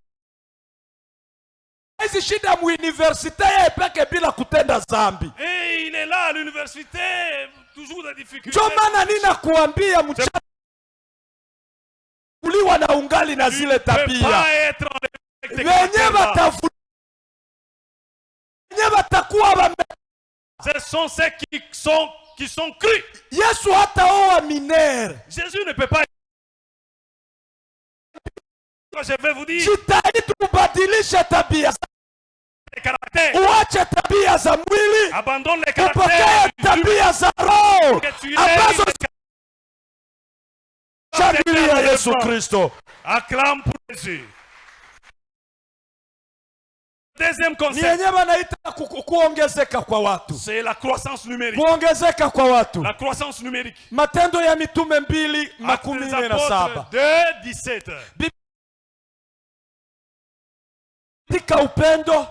Speaker 1: Hizi shida muuniversite yeye peke bila kutenda zambi.
Speaker 2: et il est là à l'université, toujours des difficultés.
Speaker 1: Ndio maana ninakuambia mchana kuliwa na ungali na
Speaker 2: Tu
Speaker 1: zile
Speaker 2: ne peux
Speaker 1: tabia.
Speaker 2: pas être en avec tes
Speaker 1: Wenye
Speaker 2: caractères-là.
Speaker 1: wenye watakuwa wame
Speaker 2: Ce sont ceux qui sont crus.
Speaker 1: Yesu hataoa minere.
Speaker 2: Jésus ne peut pas. Je vais vous dire
Speaker 1: Jitahidi ubadilishe tabia,
Speaker 2: les caractères.
Speaker 1: uache tabia za mwili,
Speaker 2: Abandonne les
Speaker 1: upokee
Speaker 2: caractères du
Speaker 1: tabia za roho
Speaker 2: que tu es
Speaker 1: ambazo
Speaker 2: une
Speaker 1: shangilia Yesu Kristo.
Speaker 2: Acclame pour Jésus. Deuxième
Speaker 1: Ni
Speaker 2: concept,
Speaker 1: yenyewe wanaita kuongezeka kwa watu,
Speaker 2: c'est la croissance numérique.
Speaker 1: kuongezeka kwa watu.
Speaker 2: La croissance numérique.
Speaker 1: Matendo ya Mitume
Speaker 2: Actes des
Speaker 1: 2:47
Speaker 2: apôtres 2:17.
Speaker 1: katika upendo,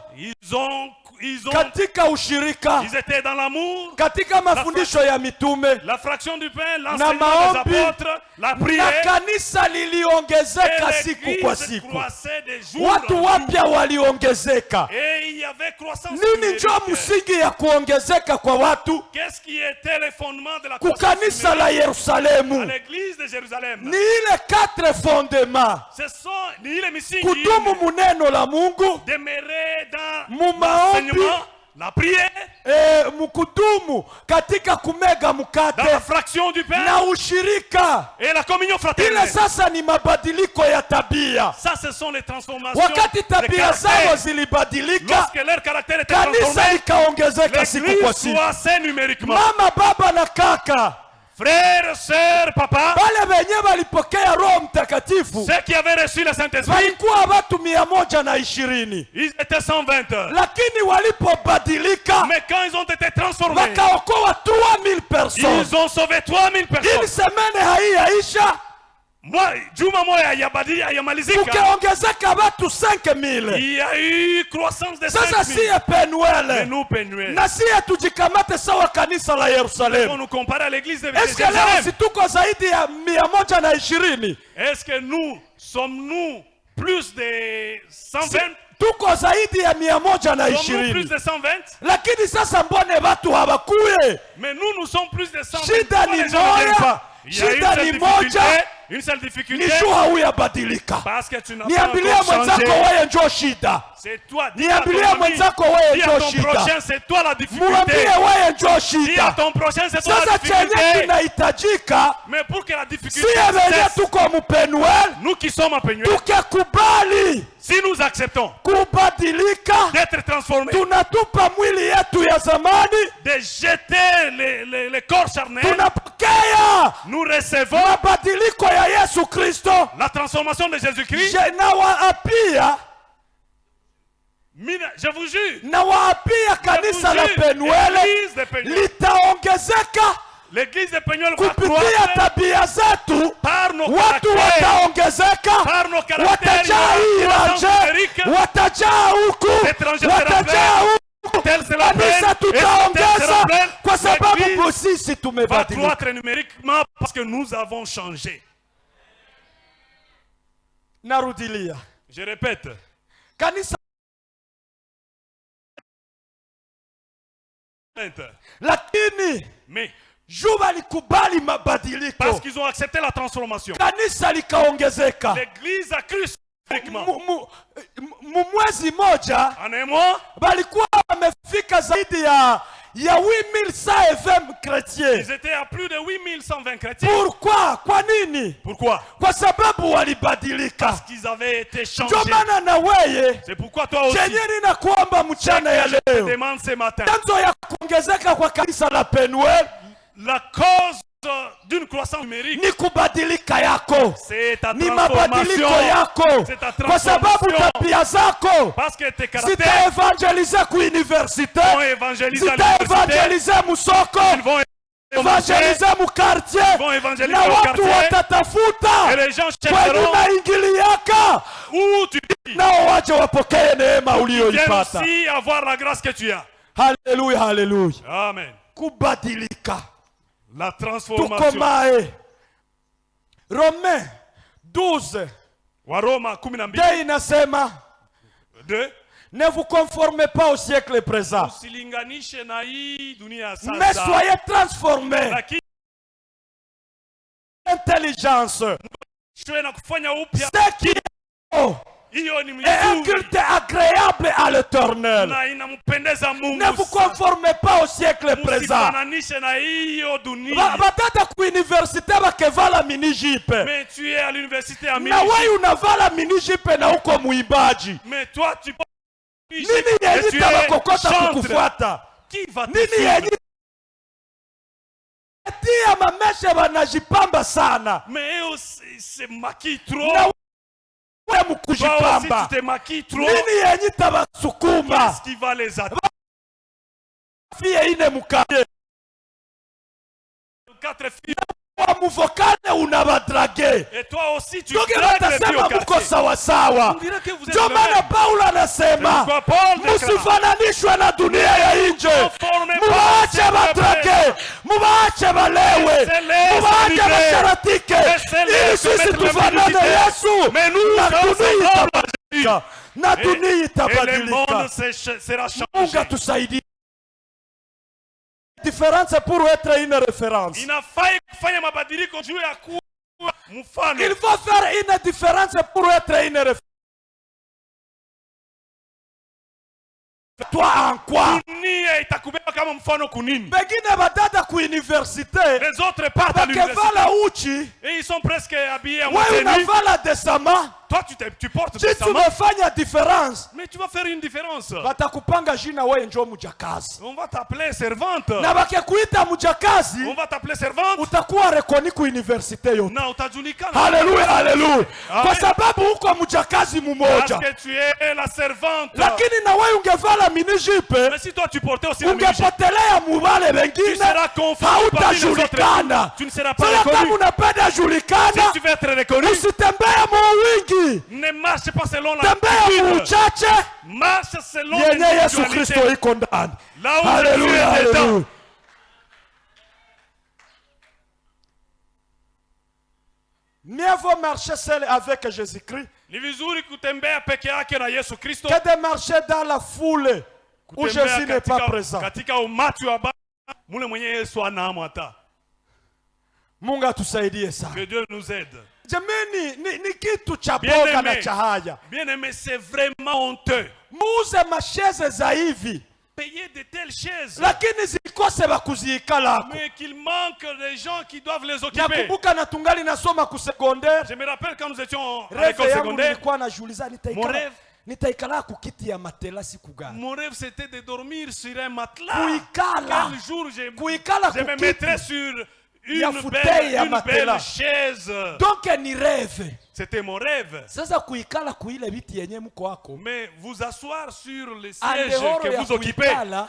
Speaker 1: katika ushirika,
Speaker 2: Ils étaient dans l'amour,
Speaker 1: katika mafundisho ya mitume
Speaker 2: la fraction du pain,
Speaker 1: na
Speaker 2: l'enseignement des
Speaker 1: maombi,
Speaker 2: apôtres, la
Speaker 1: na
Speaker 2: prière.
Speaker 1: kanisa liliongezeka
Speaker 2: Et
Speaker 1: siku kwa
Speaker 2: l'église
Speaker 1: siku.
Speaker 2: croissait des jours
Speaker 1: Watu
Speaker 2: en
Speaker 1: wapya waliongezeka.
Speaker 2: Et il y avait croissance
Speaker 1: Nini
Speaker 2: numérique.
Speaker 1: njo msingi ya kuongezeka kwa watu?
Speaker 2: Qu'est-ce qui était le fondement de la croissance
Speaker 1: Kukanisa la
Speaker 2: numérique à
Speaker 1: Yerusalemu
Speaker 2: l'église de Jérusalem?
Speaker 1: ni ile 4 fondements:
Speaker 2: Ce sont ni les misingi,
Speaker 1: kudumu muneno la Mungu,
Speaker 2: demeurer dans
Speaker 1: Mumaombi,
Speaker 2: l'enseignement, la prière,
Speaker 1: mkudumu katika kumega
Speaker 2: dans la
Speaker 1: mkate
Speaker 2: fraction du pain
Speaker 1: na ushirika.
Speaker 2: et la communion
Speaker 1: Ile
Speaker 2: fraternelle.
Speaker 1: sasa ni mabadiliko ya tabia.
Speaker 2: Ça, ce sont les transformations.
Speaker 1: Wakati
Speaker 2: des
Speaker 1: tabia zao
Speaker 2: caractères.
Speaker 1: zilibadilika,
Speaker 2: Lorsque leur caractère était
Speaker 1: kanisa
Speaker 2: transformé,
Speaker 1: likaongezeka siku kwa
Speaker 2: l'église
Speaker 1: siku.
Speaker 2: croissait numériquement.
Speaker 1: Mama, baba na kaka,
Speaker 2: Frères, sœurs, papa,
Speaker 1: wale wenye walipokea Roho Mtakatifu
Speaker 2: ceux qui avaient reçu le Saint-Esprit,
Speaker 1: walikuwa watu 120,
Speaker 2: ils étaient 120.
Speaker 1: lakini walipobadilika
Speaker 2: Mais quand ils ont été transformés,
Speaker 1: wakaokoa 3000 personnes.
Speaker 2: ils ont sauvé 3000 personnes.
Speaker 1: Ili semene haiyaisha,
Speaker 2: Moi, Juma moya yamalizika.
Speaker 1: kukiongezeka watu 5000.
Speaker 2: Il y a eu croissance de
Speaker 1: Sasa
Speaker 2: 5000.
Speaker 1: siye
Speaker 2: Mais
Speaker 1: Penuele
Speaker 2: nous, Penuel,
Speaker 1: na siye tujikamate sawa kanisa la
Speaker 2: on
Speaker 1: Yerusalemu.
Speaker 2: nous compare à l'église de
Speaker 1: Eske leo
Speaker 2: Jérusalem.
Speaker 1: si tuko zaidi ya 120?
Speaker 2: Est-ce que nous sommes plus de 120?
Speaker 1: Tuko zaidi ya
Speaker 2: Sommes-nous plus
Speaker 1: 120,
Speaker 2: de 120?
Speaker 1: lakini sasa mbone watu hawakuye?
Speaker 2: Mais nous sommes plus de 120.
Speaker 1: Shida
Speaker 2: Pourquoi
Speaker 1: ni
Speaker 2: les gens ne viennent
Speaker 1: moja,
Speaker 2: pas? Il y a
Speaker 1: shida ni moja,
Speaker 2: une seule difficulté.
Speaker 1: ni jua huyabadilika.
Speaker 2: Parce que tu n'as pas
Speaker 1: Niambilie
Speaker 2: encore
Speaker 1: mwenzako
Speaker 2: changé.
Speaker 1: wewe njo shida.
Speaker 2: C'est toi. Dis à
Speaker 1: Niambilie
Speaker 2: ton ami,
Speaker 1: mwenzako wewe
Speaker 2: dis à
Speaker 1: njo
Speaker 2: ton
Speaker 1: shida.
Speaker 2: prochain, c'est toi la difficulté.
Speaker 1: Mwambie wewe njo
Speaker 2: Dis à
Speaker 1: shida.
Speaker 2: ton prochain, c'est toi la
Speaker 1: Sasa chenye
Speaker 2: difficulté.
Speaker 1: kinahitajika
Speaker 2: Mais pour que la difficulté
Speaker 1: siye wenye
Speaker 2: cesse,
Speaker 1: tuko mupenuel,
Speaker 2: nous qui sommes à Penuel,
Speaker 1: tukikubali
Speaker 2: si nous acceptons
Speaker 1: kubadilika,
Speaker 2: d'être transformés,
Speaker 1: tunatupa mwili yetu ya zamani,
Speaker 2: de jeter les corps charnels,
Speaker 1: tunapokea
Speaker 2: nous recevons
Speaker 1: mabadiliko ya Yesu Kristo.
Speaker 2: la transformation de Jésus-Christ.
Speaker 1: Nawaapia,
Speaker 2: Je vous jure,
Speaker 1: nawaapia kanisa la
Speaker 2: Église
Speaker 1: Penuele
Speaker 2: de Penuel.
Speaker 1: litaongezeka
Speaker 2: l'église de Peñuel va
Speaker 1: kupitia
Speaker 2: croître
Speaker 1: tabia zetu,
Speaker 2: par nos
Speaker 1: watu
Speaker 2: caractères,
Speaker 1: wataongezeka,
Speaker 2: par nos caractères,
Speaker 1: watajaa hii nje, watajaa huku, watajaa huku.
Speaker 2: tel c'est la
Speaker 1: Kanisa tutaongeza kwa sababu sisi
Speaker 2: va
Speaker 1: tumebadilika.
Speaker 2: croître numériquement parce que nous avons changé.
Speaker 1: Narudilia,
Speaker 2: Je répète,
Speaker 1: kanisa lakini
Speaker 2: mais
Speaker 1: juba likubali mabadiliko,
Speaker 2: parce qu'ils ont accepté la transformation,
Speaker 1: kanisa likaongezeka.
Speaker 2: l'église a cru numériquement.
Speaker 1: Mwezi moja
Speaker 2: En un mois,
Speaker 1: balikuwa wamefika zaidi ya 8120 chrétiens.
Speaker 2: ils étaient à plus de 8120 chrétiens.
Speaker 1: Pourquoi? Kwa nini?
Speaker 2: Pourquoi?
Speaker 1: Kwa sababu walibadilika.
Speaker 2: Parce qu'ils avaient été changés.
Speaker 1: Ndio maana na weye
Speaker 2: C'est pourquoi toi aussi,
Speaker 1: chenye ninakuomba mchana ya
Speaker 2: je te
Speaker 1: leo,
Speaker 2: demande ce matin,
Speaker 1: chanzo ya kuongezeka kwa kanisa la Penuel
Speaker 2: la cause d'une croissance numérique,
Speaker 1: ni kubadilika yako,
Speaker 2: c'est ta
Speaker 1: ni mabadiliko
Speaker 2: transformation.
Speaker 1: yako,
Speaker 2: C'est ta
Speaker 1: kwa sababu
Speaker 2: transformation.
Speaker 1: tabia zako
Speaker 2: Parce que tes caractères
Speaker 1: zitaevangelize ku universite,
Speaker 2: vont évangéliser à l'université,
Speaker 1: zitaevangelize musoko,
Speaker 2: ils vont
Speaker 1: evangelize mu quartier,
Speaker 2: Ils vont évangéliser
Speaker 1: na
Speaker 2: au
Speaker 1: watu
Speaker 2: quartier.
Speaker 1: watatafuta
Speaker 2: et les gens
Speaker 1: kwani
Speaker 2: chercheront
Speaker 1: naingiliaka,
Speaker 2: où tu vis.
Speaker 1: nao waje wapokee neema
Speaker 2: Viens
Speaker 1: uliyoipata.
Speaker 2: aussi avoir la grâce que tu as.
Speaker 1: Haleluya, haleluya.
Speaker 2: Amen.
Speaker 1: Kubadilika,
Speaker 2: La transformation.
Speaker 1: tukomae. Romain 12
Speaker 2: Waroma 12
Speaker 1: de inasema, ne vous conformez pas au siècle présent,
Speaker 2: usilinganishe na hii dunia ya
Speaker 1: mais
Speaker 2: sasa,
Speaker 1: soyez transformés.
Speaker 2: lakini
Speaker 1: Intelligence,
Speaker 2: shwe na kufanya upya.
Speaker 1: ce qui est beau
Speaker 2: Hiyo ni
Speaker 1: et un
Speaker 2: mzuri
Speaker 1: culte agréable à l'Éternel.
Speaker 2: na inampendeza Mungu.
Speaker 1: Ne vous conformez pas au siècle présent.
Speaker 2: Usifananishe na hiyo dunia.
Speaker 1: Batata ku universite bakevala minijipe,
Speaker 2: Mais tu es à l'université à
Speaker 1: na wewe
Speaker 2: Munich.
Speaker 1: unavala minijipe na uko muimbaji.
Speaker 2: Mais toi tu portes
Speaker 1: Nini
Speaker 2: et
Speaker 1: yenye
Speaker 2: tu es
Speaker 1: tabakokota
Speaker 2: chantre.
Speaker 1: kukufuata?
Speaker 2: Qui va te
Speaker 1: Nini
Speaker 2: suivre?
Speaker 1: yenye tia mameshe wanajipamba sana,
Speaker 2: Mais eux aussi, c'est maquille trop.
Speaker 1: na wewe
Speaker 2: Toi aussi
Speaker 1: mukujipamba.
Speaker 2: tu te maquilles trop.
Speaker 1: Nini yenye tabasukuma
Speaker 2: Qu'est-ce qui va les attendre?
Speaker 1: fie ine mukaye
Speaker 2: 4 filles.
Speaker 1: wa muvokane unabadrage,
Speaker 2: Et toi aussi tu
Speaker 1: ndugu
Speaker 2: dragues les filles
Speaker 1: watasema
Speaker 2: au
Speaker 1: muko
Speaker 2: quartier.
Speaker 1: sawasawa.
Speaker 2: On dirait que vous êtes
Speaker 1: Ndio
Speaker 2: le
Speaker 1: maana
Speaker 2: même.
Speaker 1: Paulo
Speaker 2: C'est
Speaker 1: anasema
Speaker 2: pourquoi Paul déclare,
Speaker 1: musifananishwe na dunia ya nje,
Speaker 2: conformez pas au
Speaker 1: mubaache
Speaker 2: siècle
Speaker 1: badrage,
Speaker 2: présent.
Speaker 1: mubaache balewe,
Speaker 2: Laissez-les
Speaker 1: mubaache
Speaker 2: s'enivrer.
Speaker 1: basharatike,
Speaker 2: Laissez-les
Speaker 1: ili
Speaker 2: se
Speaker 1: sisi
Speaker 2: mettre le
Speaker 1: tufanane
Speaker 2: publicité.
Speaker 1: Yesu,
Speaker 2: Mais nous
Speaker 1: na
Speaker 2: sommes
Speaker 1: dunia
Speaker 2: ensemble
Speaker 1: itabadilika, na dunia
Speaker 2: Et le
Speaker 1: itabadilika.
Speaker 2: monde sera
Speaker 1: Mungu
Speaker 2: changé.
Speaker 1: atusaidie. Différence pour être une référence.
Speaker 2: Inafai kufanya mabadiliko juu ya kuwa mfano.
Speaker 1: Il faut faire une différence pour être une référence. Toi en quoi?
Speaker 2: Dunia itakubeba kama mfano kunini?
Speaker 1: Begine badada ku université,
Speaker 2: Les autres partent à l'université
Speaker 1: bakevala uchi,
Speaker 2: et ils sont presque habillés en
Speaker 1: wewe
Speaker 2: tenue.
Speaker 1: unavala desama.
Speaker 2: Toi tu portes
Speaker 1: Si
Speaker 2: des samans,
Speaker 1: tumefanya différence,
Speaker 2: mais tu vas faire une différence.
Speaker 1: batakupanga jina wewe njo mujakazi.
Speaker 2: On va t'appeler servante.
Speaker 1: Na bakikuita mujakazi,
Speaker 2: On va t'appeler servante.
Speaker 1: utakuwa rekoni ku université yote.
Speaker 2: Na utajulikana.
Speaker 1: Haleluya, haleluya.
Speaker 2: Amen.
Speaker 1: Kwa sababu uko mujakazi mumoja.
Speaker 2: Parce que tu es la servante.
Speaker 1: Lakini na wewe ungevala minijipe,
Speaker 2: Mais si toi tu portais aussi le même gilet,
Speaker 1: ungepotelea mubale
Speaker 2: tu
Speaker 1: wengine,
Speaker 2: seras confondu parmi les autres.
Speaker 1: hautajulikana.
Speaker 2: Tu ne seras pas
Speaker 1: Sasa kama
Speaker 2: reconnu.
Speaker 1: unapenda
Speaker 2: Si
Speaker 1: julikana,
Speaker 2: tu veux être reconnu,
Speaker 1: usitembee mu wingi,
Speaker 2: ne marche pas selon la
Speaker 1: tembea mu
Speaker 2: culture.
Speaker 1: uchache
Speaker 2: Marche selon
Speaker 1: yenye Yesu Kristo
Speaker 2: l'individualité.
Speaker 1: iko ndani.
Speaker 2: Là où
Speaker 1: Haleluya,
Speaker 2: Jésus est
Speaker 1: haleluya.
Speaker 2: dedans.
Speaker 1: Mieux vaut marcher seul avec Jésus-Christ
Speaker 2: Ni vizuri kutembea peke yake na Yesu Kristo,
Speaker 1: que de marcher dans la foule où
Speaker 2: kutembea
Speaker 1: Jésus n'est pas présent.
Speaker 2: katika umati wa baba mule mwenye Yesu anaamo hata.
Speaker 1: Mungu atusaidie sana.
Speaker 2: Que Dieu nous aide.
Speaker 1: Jamani, ni kitu cha
Speaker 2: Bien
Speaker 1: boga
Speaker 2: aimé.
Speaker 1: na cha haya.
Speaker 2: Bien aimé, c'est vraiment honteux.
Speaker 1: Muuze masheze za hivi,
Speaker 2: Payer de telles chaises,
Speaker 1: lakini zikose bakuziikalako.
Speaker 2: mais qu'il manque des gens qui doivent les occuper.
Speaker 1: Nakumbuka na tungali nasoma ku secondaire,
Speaker 2: Je me rappelle quand nous étions à
Speaker 1: rêve
Speaker 2: l'école
Speaker 1: yangu
Speaker 2: secondaire,
Speaker 1: nilikuwa najiuliza
Speaker 2: Mon rêve.
Speaker 1: nitaikala ku kiti ya matela siku gani?
Speaker 2: mon rêve c'était de dormir sur un matelas.
Speaker 1: Kuikala.
Speaker 2: Quel jour
Speaker 1: Kuikala
Speaker 2: je
Speaker 1: ku
Speaker 2: me
Speaker 1: kiti.
Speaker 2: mettrais sur
Speaker 1: Ya
Speaker 2: une
Speaker 1: fauteuil ya
Speaker 2: belle
Speaker 1: matelas.
Speaker 2: chaise.
Speaker 1: Donc ni rêve.
Speaker 2: C'était mon rêve.
Speaker 1: Sasa kuikala kuile viti yenye mko wako.
Speaker 2: Mais vous asseoir sur les
Speaker 1: En
Speaker 2: sièges
Speaker 1: dehors
Speaker 2: que
Speaker 1: ya
Speaker 2: vous occupez,
Speaker 1: kuikala,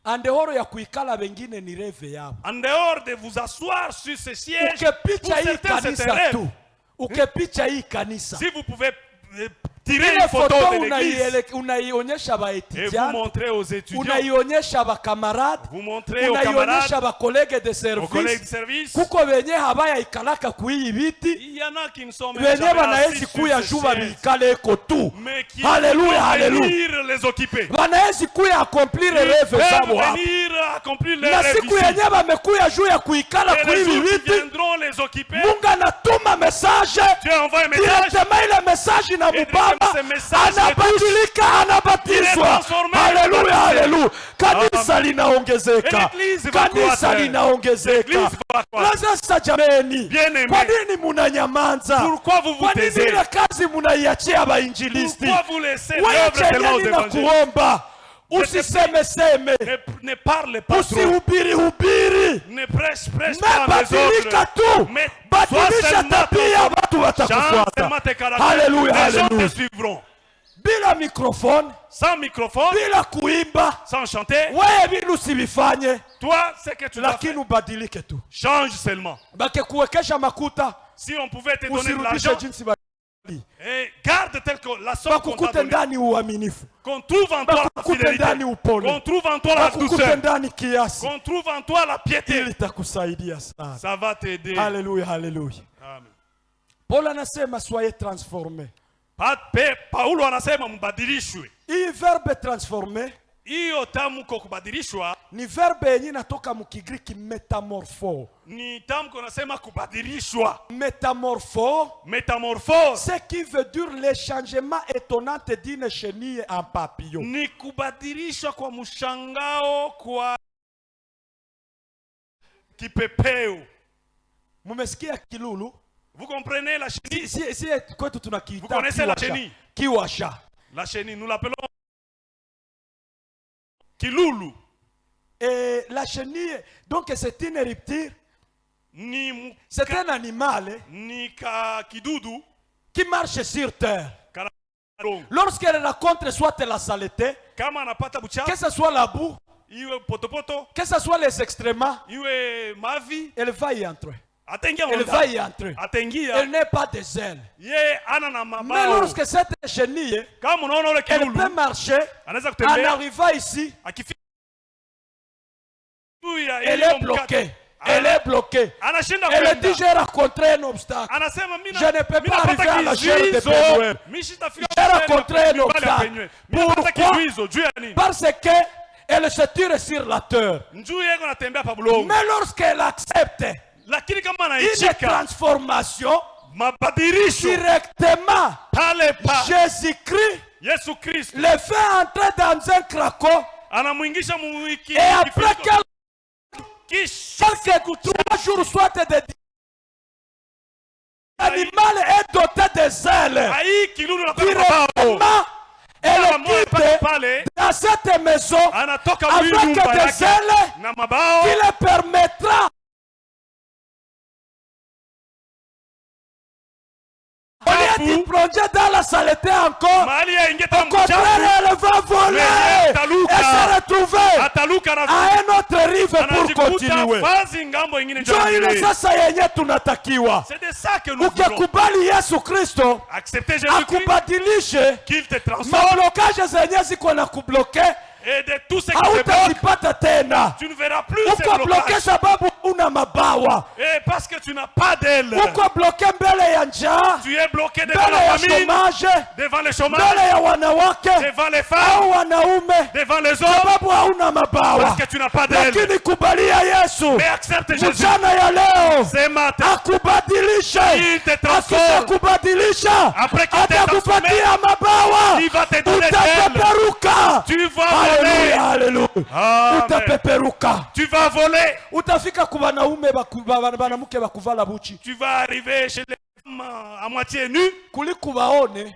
Speaker 1: En dehors ya kuikala wengine ni reve yao.
Speaker 2: En dehors de vous asseoir sur ce siège,
Speaker 1: Ukepicha hii
Speaker 2: certains, c'est un
Speaker 1: kanisa
Speaker 2: rêve.
Speaker 1: tu. Ukepicha hii kanisa.
Speaker 2: Si vous pouvez tirer
Speaker 1: Ile
Speaker 2: une photo
Speaker 1: photo
Speaker 2: de l'église
Speaker 1: unaionyesha ba
Speaker 2: et vous
Speaker 1: étudiants,
Speaker 2: montrez aux étudiants,
Speaker 1: unaionyesha ba camarades,
Speaker 2: vous montrez aux camarades,
Speaker 1: unaionyesha ba collègues de
Speaker 2: aux collègues de
Speaker 1: service.
Speaker 2: service.
Speaker 1: Kuko wenye habaya ikalaka kuii viti.
Speaker 2: Il y en a qui ne sont même
Speaker 1: Wenye
Speaker 2: jamais assis
Speaker 1: banaezi
Speaker 2: sur
Speaker 1: kuya
Speaker 2: ce
Speaker 1: juba
Speaker 2: siège,
Speaker 1: biikale eko tu.
Speaker 2: mais qui
Speaker 1: Alléluia,
Speaker 2: peuvent
Speaker 1: alléluia.
Speaker 2: venir les occuper.
Speaker 1: Banaezi kuya accomplir
Speaker 2: Ils
Speaker 1: rêve zabo
Speaker 2: peuvent
Speaker 1: hapa.
Speaker 2: venir accomplir leurs
Speaker 1: Na
Speaker 2: rêves
Speaker 1: siku
Speaker 2: ici.
Speaker 1: yenye bamekuya juu ya kuikala
Speaker 2: Et les
Speaker 1: kuivi
Speaker 2: jours qui
Speaker 1: viti,
Speaker 2: viendront les occuper,
Speaker 1: Mungu anatuma message.
Speaker 2: Dieu envoie un message.
Speaker 1: Directement ile message na
Speaker 2: Et
Speaker 1: mubaba
Speaker 2: directement ce message
Speaker 1: anabadilika,
Speaker 2: Il est
Speaker 1: anabatizwa.
Speaker 2: transformé,
Speaker 1: Haleluya,
Speaker 2: baptisé.
Speaker 1: haleluya. Kanisa
Speaker 2: Amen.
Speaker 1: linaongezeka,
Speaker 2: Et l'église va
Speaker 1: kanisa
Speaker 2: croître.
Speaker 1: linaongezeka.
Speaker 2: L'église va croître.
Speaker 1: Sasa jameni,
Speaker 2: Bien-aimé.
Speaker 1: kwa nini munanyamanza?
Speaker 2: Pourquoi vous vous
Speaker 1: Kwa nini
Speaker 2: taisez?
Speaker 1: ile kazi munaiachia bainjilisti?
Speaker 2: Pourquoi vous laissez
Speaker 1: Wewe
Speaker 2: l'œuvre seulement aux
Speaker 1: chenyeni na
Speaker 2: évangélistes?
Speaker 1: kuomba, usisemeseme,
Speaker 2: Ne parle pas trop.
Speaker 1: usihubiri.
Speaker 2: Ne prêche pas les
Speaker 1: Mebadilika
Speaker 2: autres.
Speaker 1: tu,
Speaker 2: Mais sois
Speaker 1: badilisha
Speaker 2: seulement
Speaker 1: tabia, watu
Speaker 2: change
Speaker 1: watakufuata.
Speaker 2: seulement tes caractères.
Speaker 1: Haleluya,
Speaker 2: Les gens te
Speaker 1: haleluya.
Speaker 2: suivront.
Speaker 1: Bila microphone,
Speaker 2: Sans microphone,
Speaker 1: bila kuimba,
Speaker 2: sans chanter,
Speaker 1: wewe vile usivifanye,
Speaker 2: toi, ce que tu dois
Speaker 1: lakini
Speaker 2: faire,
Speaker 1: ubadilike tu.
Speaker 2: change seulement.
Speaker 1: Bakikuwekesha makuta,
Speaker 2: Si on pouvait te donner de
Speaker 1: usirudishe
Speaker 2: l'argent,
Speaker 1: jinsi
Speaker 2: et garde tel que la somme qu'on t'a
Speaker 1: bakukute
Speaker 2: donnée.
Speaker 1: ndani uaminifu,
Speaker 2: Qu'on trouve en toi la
Speaker 1: bakukute
Speaker 2: fidélité.
Speaker 1: ndani upole,
Speaker 2: Qu'on trouve en toi la
Speaker 1: bakukute
Speaker 2: douceur.
Speaker 1: ndani kiasi,
Speaker 2: Qu'on trouve en toi la piété.
Speaker 1: ili itakusaidia sana.
Speaker 2: Ça va t'aider.
Speaker 1: Haleluya, haleluya.
Speaker 2: Amen.
Speaker 1: Paul anasema soyez transformés.
Speaker 2: Paulo anasema mbadilishwe.
Speaker 1: Hii verbe transformer
Speaker 2: Hiyo tamko kubadilishwa
Speaker 1: ni verbe yenye inatoka mukigiriki metamorpho.
Speaker 2: ni tamko nasema kubadilishwa.
Speaker 1: Métamorphose, ce qui veut dire le changement étonnant d'une chenille en papillon.
Speaker 2: Ni kubadilishwa kwa mshangao kwa kipepeo.
Speaker 1: Mumesikia kilulu?
Speaker 2: Vous comprenez la chenille?
Speaker 1: Si kwetu tunakiita
Speaker 2: Vous connaissez la
Speaker 1: kiwasha.
Speaker 2: chenille?
Speaker 1: Kiwasha.
Speaker 2: La chenille, nous l'appelons Kilulu.
Speaker 1: Et la chenille, donc c'est une reptile, c'est un animal
Speaker 2: Ni kidudu.
Speaker 1: qui marche sur terre.
Speaker 2: Karongo.
Speaker 1: Lorsqu'elle rencontre soit la saleté,
Speaker 2: Kama anapata
Speaker 1: que
Speaker 2: buchafu,
Speaker 1: ce soit la boue,
Speaker 2: iwe potopoto,
Speaker 1: que ce soit les excréments,
Speaker 2: iwe mavi,
Speaker 1: elle va y entrer.
Speaker 2: atengia
Speaker 1: Elle va y entrer.
Speaker 2: atengia.
Speaker 1: Elle n'est pas des ailes.
Speaker 2: Ye ana na
Speaker 1: Mais
Speaker 2: mabao.
Speaker 1: lorsque cette chenille,
Speaker 2: Kama unaona ule
Speaker 1: elle
Speaker 2: kilulu
Speaker 1: peut marcher,
Speaker 2: anaweza
Speaker 1: en
Speaker 2: kutembea
Speaker 1: arrivant ici,
Speaker 2: akifika
Speaker 1: elle est bloquée. Elle est bloquée.
Speaker 2: anashinda
Speaker 1: Elle
Speaker 2: kwenda.
Speaker 1: dit, j'ai rencontré un obstacle.
Speaker 2: Anasema mimi
Speaker 1: Je ne peux pas arriver à la chair de Pénuel. J'ai rencontré un obstacle.
Speaker 2: Pourquoi?
Speaker 1: Parce que elle se tire sur la terre. Mais lorsqu'elle accepte
Speaker 2: Lakini kama
Speaker 1: une
Speaker 2: anaicheka
Speaker 1: transformation,
Speaker 2: mabadilisho
Speaker 1: directement,
Speaker 2: pale pa
Speaker 1: Jésus-Christ
Speaker 2: Yesu Kristo
Speaker 1: le fait entrer dans un craquot.
Speaker 2: anamwingisha muwiki
Speaker 1: Et après
Speaker 2: kisha
Speaker 1: quelques 3 jours, soit de l'animal est doté des ailes.
Speaker 2: ai kilulu na mabao
Speaker 1: Directement, elle quitte
Speaker 2: pale
Speaker 1: dans cette maison
Speaker 2: anatoka
Speaker 1: avec
Speaker 2: nyumba
Speaker 1: des
Speaker 2: yake
Speaker 1: ailes
Speaker 2: na mabao
Speaker 1: qui le permettra au lieu de plonger dans la saleté encore.
Speaker 2: mahali yaingie
Speaker 1: Au
Speaker 2: tena
Speaker 1: contraire,
Speaker 2: mchafu
Speaker 1: elle va voler
Speaker 2: Mais
Speaker 1: et
Speaker 2: taluka.
Speaker 1: se retrouver
Speaker 2: ataluka na
Speaker 1: à un autre rive pour
Speaker 2: anajikuta
Speaker 1: continuer.
Speaker 2: fazi ngambo ingine
Speaker 1: Ndio ile sasa yenye tunatakiwa.
Speaker 2: c'est de ça que nous voulons
Speaker 1: Ukikubali Yesu Kristo
Speaker 2: accepter Jésus-Christ
Speaker 1: akubadilishe,
Speaker 2: qu'il te transforme
Speaker 1: mablokaje zenye ziko na kubloke
Speaker 2: et de tout ce qui te bloque
Speaker 1: hautazipata tena.
Speaker 2: tu ne verras plus ces
Speaker 1: Uko bloke
Speaker 2: blocages
Speaker 1: sababu una mabawa.
Speaker 2: et parce que tu n'as pas d'aile
Speaker 1: Uko bloke mbele ya njaa,
Speaker 2: tu es bloqué devant
Speaker 1: mbele
Speaker 2: la
Speaker 1: ya
Speaker 2: famille
Speaker 1: chômage,
Speaker 2: devant le chômage
Speaker 1: mbele ya wanawake
Speaker 2: devant les
Speaker 1: au
Speaker 2: femmes
Speaker 1: wanaume,
Speaker 2: devant les hommes
Speaker 1: sababu hauna mabawa.
Speaker 2: parce que tu n'as pas d'aile
Speaker 1: Lakini kubalia Yesu
Speaker 2: mais accepte Jésus
Speaker 1: mchana ya leo
Speaker 2: ce matin
Speaker 1: akubadilishe.
Speaker 2: il te transforme
Speaker 1: Akisakubadilisha
Speaker 2: après qu'il t'ait transformé
Speaker 1: atakupatia mabawa,
Speaker 2: il va te donner d'aile
Speaker 1: utapeperuka.
Speaker 2: tu vas
Speaker 1: Haleluya,
Speaker 2: voler
Speaker 1: haleluya.
Speaker 2: Amen.
Speaker 1: Utapeperuka.
Speaker 2: Tu vas voler
Speaker 1: Utafika kwa wanaume banamuke bakuvala buchi,
Speaker 2: tu vas arriver chez les femmes à moitié nues
Speaker 1: kuliko waone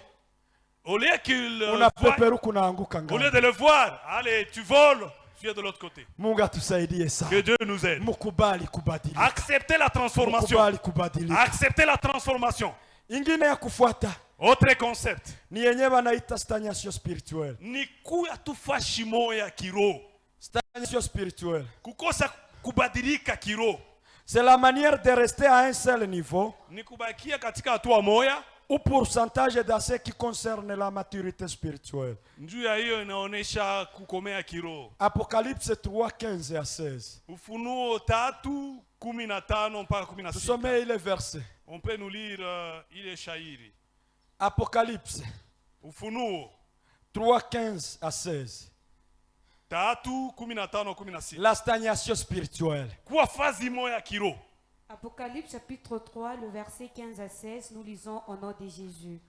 Speaker 2: au lieu qu'ils voient,
Speaker 1: unapeperuka unaanguka
Speaker 2: au lieu
Speaker 1: ngani.
Speaker 2: de le voir allez tu voles tu es de l'autre côté
Speaker 1: Mungu atusaidie sana.
Speaker 2: que Dieu nous aide
Speaker 1: Mukubali kubadilika.
Speaker 2: accepter la transformation
Speaker 1: Mukubali kubadilika.
Speaker 2: accepter la transformation
Speaker 1: Ingine ya kufuata
Speaker 2: autre concept
Speaker 1: ni yenyewe wanaita stagnation spirituelle.
Speaker 2: ni kuya tu fashimo ya kiroho
Speaker 1: Stagnation spirituelle.
Speaker 2: Kukosa kubadilika kiroho.
Speaker 1: C'est la manière de rester à un seul niveau.
Speaker 2: Ni kubakia katika hatua moja.
Speaker 1: Ou pourcentage dans ce qui concerne la maturité spirituelle.
Speaker 2: Njuu ya hiyo inaonesha kukomea kiroho.
Speaker 1: Apocalypse 3, 15 à 16.
Speaker 2: Ufunuo 3:15 mpaka 16.
Speaker 1: Tusomee ile verset.
Speaker 2: On peut nous lire ile shairi.
Speaker 1: Apocalypse
Speaker 2: Ufunuo
Speaker 1: 3, 15 à 16.
Speaker 2: 3:15-16.
Speaker 1: La stagnation spirituelle.
Speaker 2: Kuwa fazi moya kiroho.
Speaker 3: Apocalypse chapitre 3, le verset 15 à 16, nous lisons au nom de Jésus.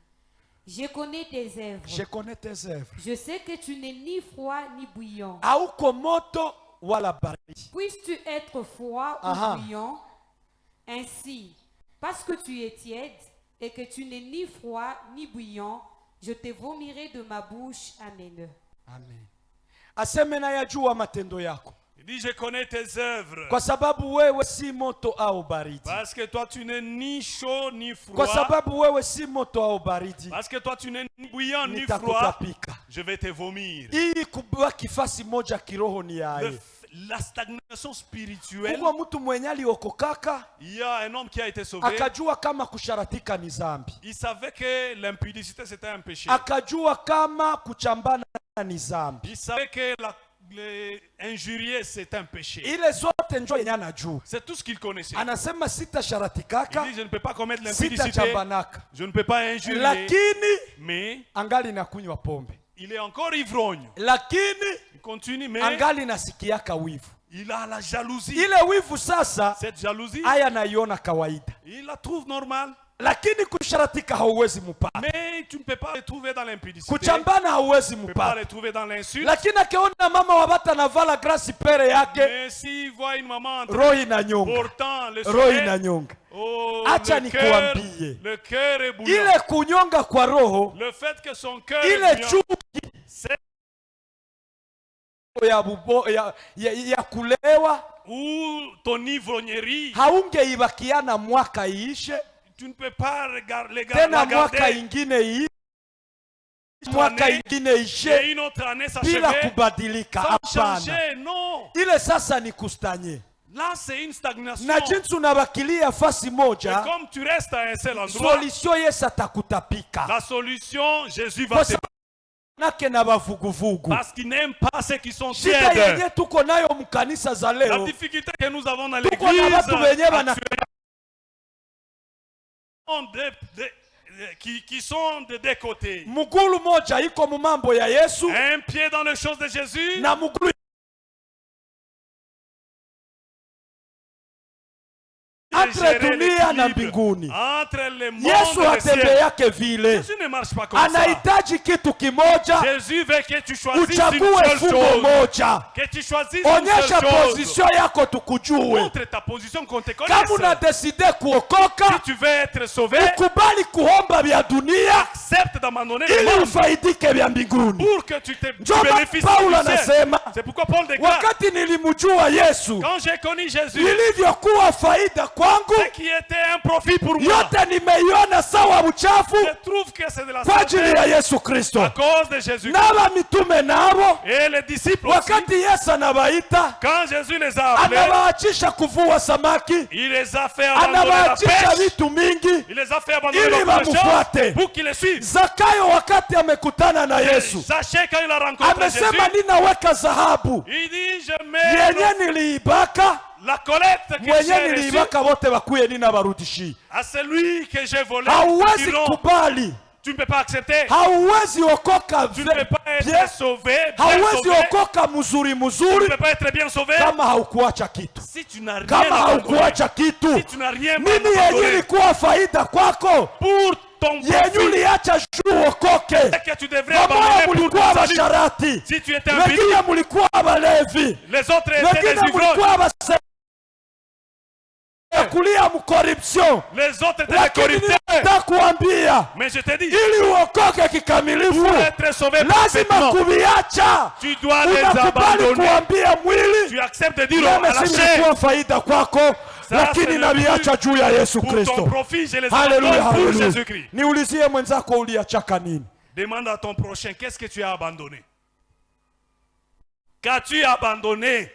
Speaker 3: Je connais tes œuvres.
Speaker 1: Je connais tes œuvres.
Speaker 3: Je sais que tu n'es ni froid ni bouillant.
Speaker 1: Auko moto wala baridi.
Speaker 3: Puisses-tu être froid
Speaker 1: Aha.
Speaker 3: ou bouillant? Ainsi, parce que tu es tiède et que tu n'es ni froid ni bouillant, je te vomirai de ma bouche. Amen.
Speaker 1: Amen. Aseme na yajua matendo yako.
Speaker 2: Il dit je connais tes œuvres.
Speaker 1: Kwa sababu wewe si moto au baridi.
Speaker 2: Parce que toi tu n'es ni chaud ni
Speaker 1: Kwa
Speaker 2: froid.
Speaker 1: sababu wewe si moto au baridi.
Speaker 2: Parce que toi tu n'es ni bouillant ni froid.
Speaker 1: Nitakutapika.
Speaker 2: Je vais te vomir.
Speaker 1: Hii kubaki fasi moja kiroho ni yae.
Speaker 2: La stagnation spirituelle.
Speaker 1: Kuko mtu mwenye aliokokaka
Speaker 2: Il y a un homme qui a été sauvé.
Speaker 1: akajua kama kusharatika ni zambi.
Speaker 2: Il savait que l'impudicité c'était un péché.
Speaker 1: Akajua kama kuchambana ni zambi.
Speaker 2: Il savait que injurier c'est un péché.
Speaker 1: Ile zote njo yenye anajua.
Speaker 2: C'est tout ce qu'il connaissait.
Speaker 1: Anasema sitasharatikaka,
Speaker 2: Il dit je ne peux pas commettre l'impudicité.
Speaker 1: sitachambanaka,
Speaker 2: Je ne peux pas injurier.
Speaker 1: lakini
Speaker 2: Mais
Speaker 1: angali nakunywa pombe,
Speaker 2: il est encore ivrogne.
Speaker 1: lakini
Speaker 2: Il continue mais
Speaker 1: angali nasikiaka wivu.
Speaker 2: il a la jalousie.
Speaker 1: Ile wivu sasa
Speaker 2: Cette jalousie,
Speaker 1: haya naiona kawaida,
Speaker 2: il la trouve normale.
Speaker 1: lakini kusharatika hauwezi mupata,
Speaker 2: Mais tu ne peux pas les trouver dans l'impudicité.
Speaker 1: kuchambana hauwezi
Speaker 2: Tu ne peux pas
Speaker 1: mupata.
Speaker 2: les trouver dans l'insulte.
Speaker 1: Lakini akiona mama wabata navala grasi pere yake,
Speaker 2: Mais s'il voit une maman en train
Speaker 1: roho inanyonga,
Speaker 2: portant le
Speaker 1: roho
Speaker 2: soleil,
Speaker 1: inanyonga.
Speaker 2: oh,
Speaker 1: Acha
Speaker 2: le cœur,
Speaker 1: nikuambie,
Speaker 2: le cœur est bouillant.
Speaker 1: ile kunyonga kwa roho,
Speaker 2: Le fait que son cœur
Speaker 1: ile
Speaker 2: est bouillant,
Speaker 1: chuki
Speaker 2: c'est
Speaker 1: ya kulewa
Speaker 2: où ton ivrognerie,
Speaker 1: haungeibakiana mwaka iishe
Speaker 2: tu ne peux pas regarder,
Speaker 1: tena mwaka
Speaker 2: regarder
Speaker 1: ingine iishe, mwaka ingine
Speaker 2: et
Speaker 1: ishe
Speaker 2: une autre année
Speaker 1: bila
Speaker 2: s'achever
Speaker 1: kubadilika.
Speaker 2: sans
Speaker 1: Hapana,
Speaker 2: changer. Non.
Speaker 1: ile sasa ni kustanye,
Speaker 2: Là, c'est une stagnation.
Speaker 1: na jinsi unabakilia fasi
Speaker 2: Et
Speaker 1: moja,
Speaker 2: comme tu restes à un seul endroit,
Speaker 1: solution Yesu atakutapika.
Speaker 2: la solution, Jésus va
Speaker 1: Kwa
Speaker 2: te...
Speaker 1: sababu nake na bavuguvugu.
Speaker 2: Parce qu'il n'aime pas ceux qui sont
Speaker 1: Shida
Speaker 2: tièdes.
Speaker 1: yenye tuko nayo mkanisa za
Speaker 2: La
Speaker 1: leo,
Speaker 2: difficulté que nous avons dans
Speaker 1: tuko na
Speaker 2: l'église
Speaker 1: watu wenye bana
Speaker 2: qui sont de deux côtés.
Speaker 1: mugulu moja iko mu mambo ya Yesu
Speaker 2: Un pied dans les choses de Jésus,
Speaker 1: na mugulu entre
Speaker 2: gérer
Speaker 1: dunia na
Speaker 2: l'équilibre
Speaker 1: mbinguni.
Speaker 2: entre le monde
Speaker 1: Yesu
Speaker 2: et le ciel.
Speaker 1: hatembeake vile,
Speaker 2: Jésus ne marche pas comme ça.
Speaker 1: anahitaji kitu kimoja,
Speaker 2: Jésus veut que tu choisisses une
Speaker 1: uchague
Speaker 2: seule
Speaker 1: fungo
Speaker 2: chose.
Speaker 1: moja.
Speaker 2: Que tu choisisses une
Speaker 1: Onyesha
Speaker 2: seule chose.
Speaker 1: position yako tukujue.
Speaker 2: Montre ta position qu'on te
Speaker 1: Kama
Speaker 2: connaisse.
Speaker 1: unadeside
Speaker 2: Si
Speaker 1: kuokoka,
Speaker 2: tu veux être sauvé,
Speaker 1: ukubali kuomba vya dunia
Speaker 2: accepte d'abandonner le
Speaker 1: ili
Speaker 2: monde
Speaker 1: ufaidike vya mbinguni.
Speaker 2: pour que tu
Speaker 1: Ndio
Speaker 2: bénéficies
Speaker 1: Paulo
Speaker 2: du ciel.
Speaker 1: anasema,
Speaker 2: C'est pourquoi Paul déclare,
Speaker 1: wakati nilimjua Yesu,
Speaker 2: quand j'ai connu Jésus,
Speaker 1: ilivyokuwa faida kwangu,
Speaker 2: ce qui était un profit pour moi,
Speaker 1: yote nimeiona sawa uchafu
Speaker 2: je trouve que c'est de la
Speaker 1: kwa ajili ya
Speaker 2: santé
Speaker 1: Yesu Kristo.
Speaker 2: à cause de Jésus.
Speaker 1: Naba mitume nabo,
Speaker 2: Et les disciples aussi,
Speaker 1: wakati Yesu anawaita,
Speaker 2: quand Jésus les a appelés,
Speaker 1: anawaachisha kuvua samaki,
Speaker 2: il les a fait abandonner la
Speaker 1: anawaachisha
Speaker 2: pêche,
Speaker 1: vitu mingi
Speaker 2: il les a fait abandonner
Speaker 1: ili
Speaker 2: beaucoup de choses
Speaker 1: wamufuate.
Speaker 2: pour qu'ils les suivent.
Speaker 1: Zakayo wakati amekutana na Yesu
Speaker 2: Zaché, quand il a rencontré
Speaker 1: amesema,
Speaker 2: Jésus,
Speaker 1: ninaweka dhahabu
Speaker 2: il dit, je mets
Speaker 1: yenye niliibaka,
Speaker 2: la collecte que
Speaker 1: mwenye
Speaker 2: j'ai reçue
Speaker 1: niliibaka wote bakuye ninabarudishie.
Speaker 2: à celui que j'ai volé.
Speaker 1: Hauwezi
Speaker 2: Sinon,
Speaker 1: kubali,
Speaker 2: tu ne peux pas accepter.
Speaker 1: hauwezi okoka
Speaker 2: Tu ne peux pas
Speaker 1: bien,
Speaker 2: être sauvé, bien
Speaker 1: hauwezi
Speaker 2: sauvé.
Speaker 1: okoka mzuri
Speaker 2: Tu ne
Speaker 1: mzuri
Speaker 2: peux pas être bien sauvé
Speaker 1: kama haukuacha kitu,
Speaker 2: si tu n'as rien
Speaker 1: kama
Speaker 2: abandonné.
Speaker 1: haukuacha kitu.
Speaker 2: Si tu n'as rien
Speaker 1: Nini yenye
Speaker 2: abandonné
Speaker 1: ilikuwa faida kwako
Speaker 2: pour ton
Speaker 1: yenye
Speaker 2: profit,
Speaker 1: uliacha juu okoke?
Speaker 2: que tu devrais
Speaker 1: Wamoya
Speaker 2: abandonner pour
Speaker 1: mulikuwa
Speaker 2: ton salut.
Speaker 1: basharati,
Speaker 2: Si tu étais un
Speaker 1: wengine
Speaker 2: béni,
Speaker 1: mulikuwa balevi,
Speaker 2: les autres étaient
Speaker 1: wengine
Speaker 2: des ivrognes.
Speaker 1: mulikuwa base kulia mkoruption.
Speaker 2: Les autres étaient des
Speaker 1: Lakini
Speaker 2: corrupteurs.
Speaker 1: nitakuambia,
Speaker 2: Mais je te dis,
Speaker 1: ili uokoke kikamilifu
Speaker 2: pour être sauvé
Speaker 1: lazima
Speaker 2: parfaitement,
Speaker 1: kuviacha.
Speaker 2: tu dois les
Speaker 1: Unakubali
Speaker 2: abandonner.
Speaker 1: kuambia mwili,
Speaker 2: Tu acceptes de dire à
Speaker 1: mimi
Speaker 2: la
Speaker 1: si
Speaker 2: chair,
Speaker 1: nilikuwa faida kwako,
Speaker 2: c'est
Speaker 1: lakini
Speaker 2: le
Speaker 1: naviacha juu ya Yesu
Speaker 2: pour ton
Speaker 1: Kristo.
Speaker 2: profit, je les
Speaker 1: Haleluya,
Speaker 2: abandonne pour
Speaker 1: haleluya.
Speaker 2: Jésus-Christ.
Speaker 1: Niulizie mwenzako, uliachaka nini?
Speaker 2: Demande à ton prochain, qu'est-ce que tu as abandonné? Qu'as-tu abandonné?